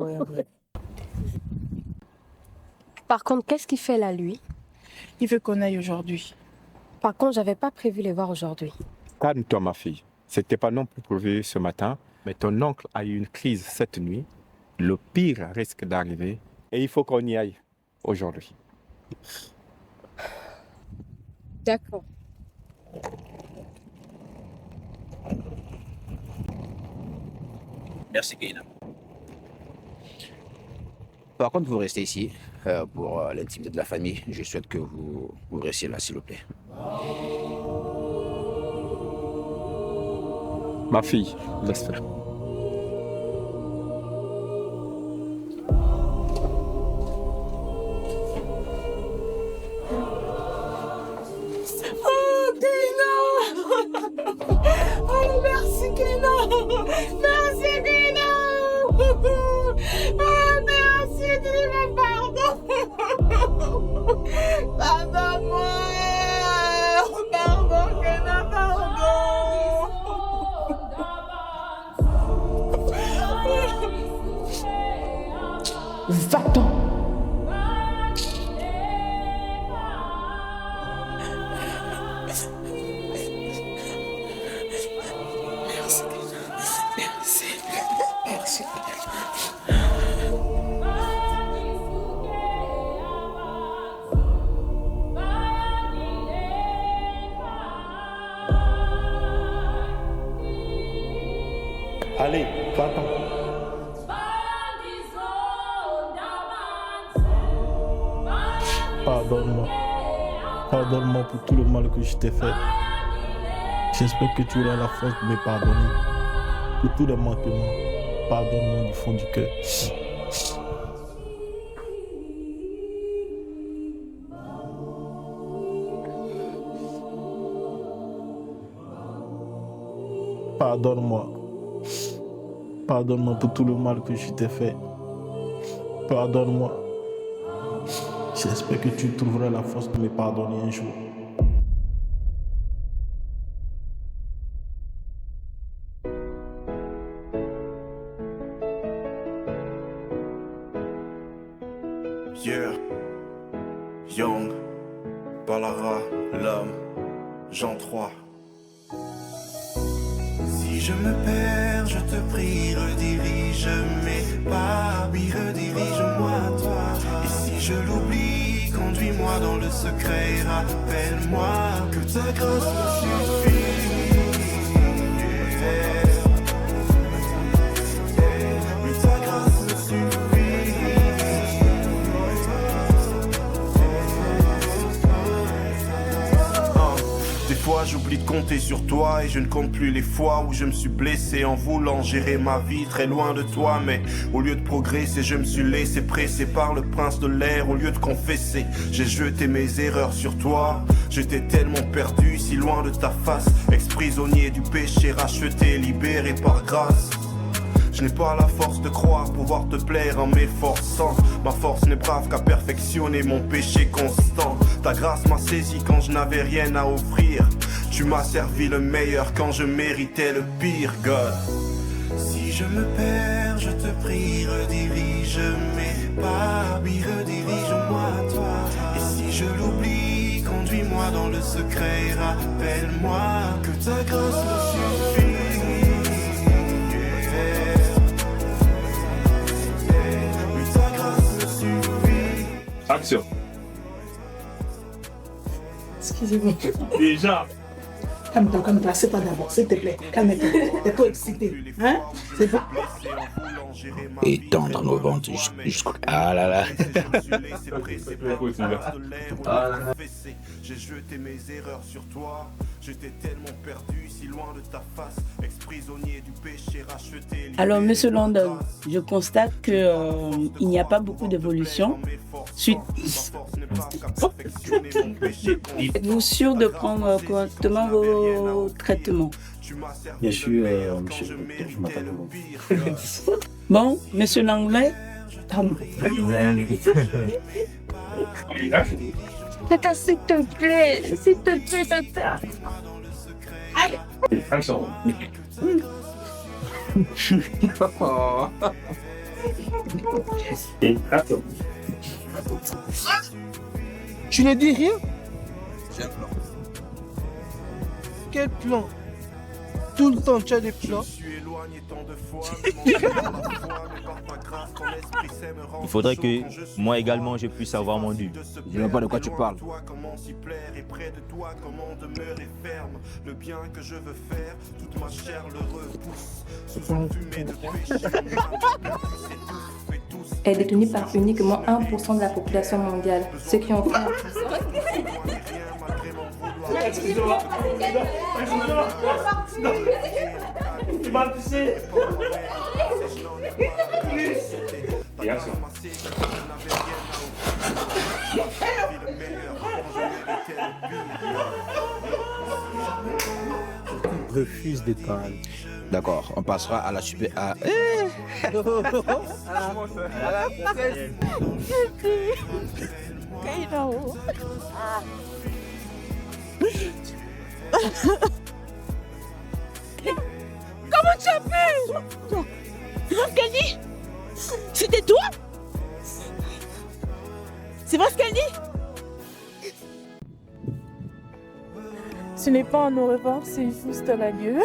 Par contre, qu'est-ce qu'il fait là, lui? Il veut qu'on aille aujourd'hui. Par contre, j'avais pas prévu les voir aujourd'hui. Calme-toi, ma fille. C'était pas non plus prévu ce matin, mais ton oncle a eu une crise cette nuit. Le pire risque d'arriver et il faut qu'on y aille aujourd'hui. D'accord. Merci, Keina. Par contre, vous restez ici pour l'intimité de la famille. Je souhaite que vous restiez là, s'il vous plaît. Ma fille, laisse faire. Oh, Keina! Oh, merci, Keina! Merci, Keina! Oh, merci, dis-moi pardon! Pardonne-moi! Pardon, Keina, Va-t'en. Merci. Allez, va-t'en. Pardonne-moi. Pardonne-moi pour tout le mal que je t'ai fait. J'espère que tu auras la force de me pardonner. Pour tous les manquements. Pardonne-moi du fond du cœur. Pardonne-moi. Pardonne-moi pour tout le mal que je t'ai fait. Pardonne-moi. J'espère que tu trouveras la force de me pardonner un jour. Yeah, Young, Balara, l'homme, Jean 3. Si je me perds, je te prie, redirige mes pas, oui, redirige-moi à toi. Et si je l'oublie, conduis-moi dans le secret, rappelle-moi que ta grâce me suffit. Oui, ta grâce me suffit. Des fois j'oublie de compter sur toi et je ne compte plus les fois où je me suis blessé en voulant gérer ma vie très loin de toi. Mais au lieu de progresser, je me suis laissé presser par le prince de l'air. Au lieu de confesser, j'ai jeté mes erreurs sur toi. J'étais tellement perdu, si loin de ta face, ex-prisonnier du péché, racheté, libéré par grâce. Je n'ai pas la force de croire pouvoir te plaire en m'efforçant. Ma force n'est brave qu'à perfectionner mon péché constant. Ta grâce m'a saisi quand je n'avais rien à offrir. Tu m'as servi le meilleur quand je méritais le pire, God. Si je me perds, je te prie, redirige mes pas, oui, redirige-moi à toi. Et si je l'oublie, conduis-moi dans le secret, rappelle-moi que ta grâce me suffit. Action. Excusez-moi. Déjà. Calme-toi, c'est pas d'abord, s'il te plaît. Calme-toi. T'es trop excité. Hein? C'est pas. Et tendre nos ventes jusqu'au. Ah là là. J'ai jeté mes erreurs sur toi. J'étais tellement perdu, si loin de ta face, ex-prisonnier du péché, racheté. Alors, Monsieur London, je constate que il n'y a pas beaucoup d'évolution. Êtes-vous sûr de prendre correctement vos traitements? Bien sûr, monsieur le docteur, je m'appelle Laurent. Bon, Monsieur Langlais. Tata, s'il te plaît, Tata. Aïe. Tu ne dis rien? J'ai un plan. Quel plan? Tout le temps, tu as des plans. Il faudrait que moi également je puisse avoir mon dû. Je ne sais même pas de quoi tu parles. Le bien que je veux faire, toute ma chair le repousse. Est détenue par uniquement 1% de la population mondiale, ce qui en fait un Tu m'as poussé. Bien sûr. Refuse de parler. D'accord, on passera à la super... Comment tu as pu? C'est vrai ce qu'elle dit? C'était toi? C'est vrai ce qu'elle dit? Ce n'est pas un au revoir, c'est juste un adieu.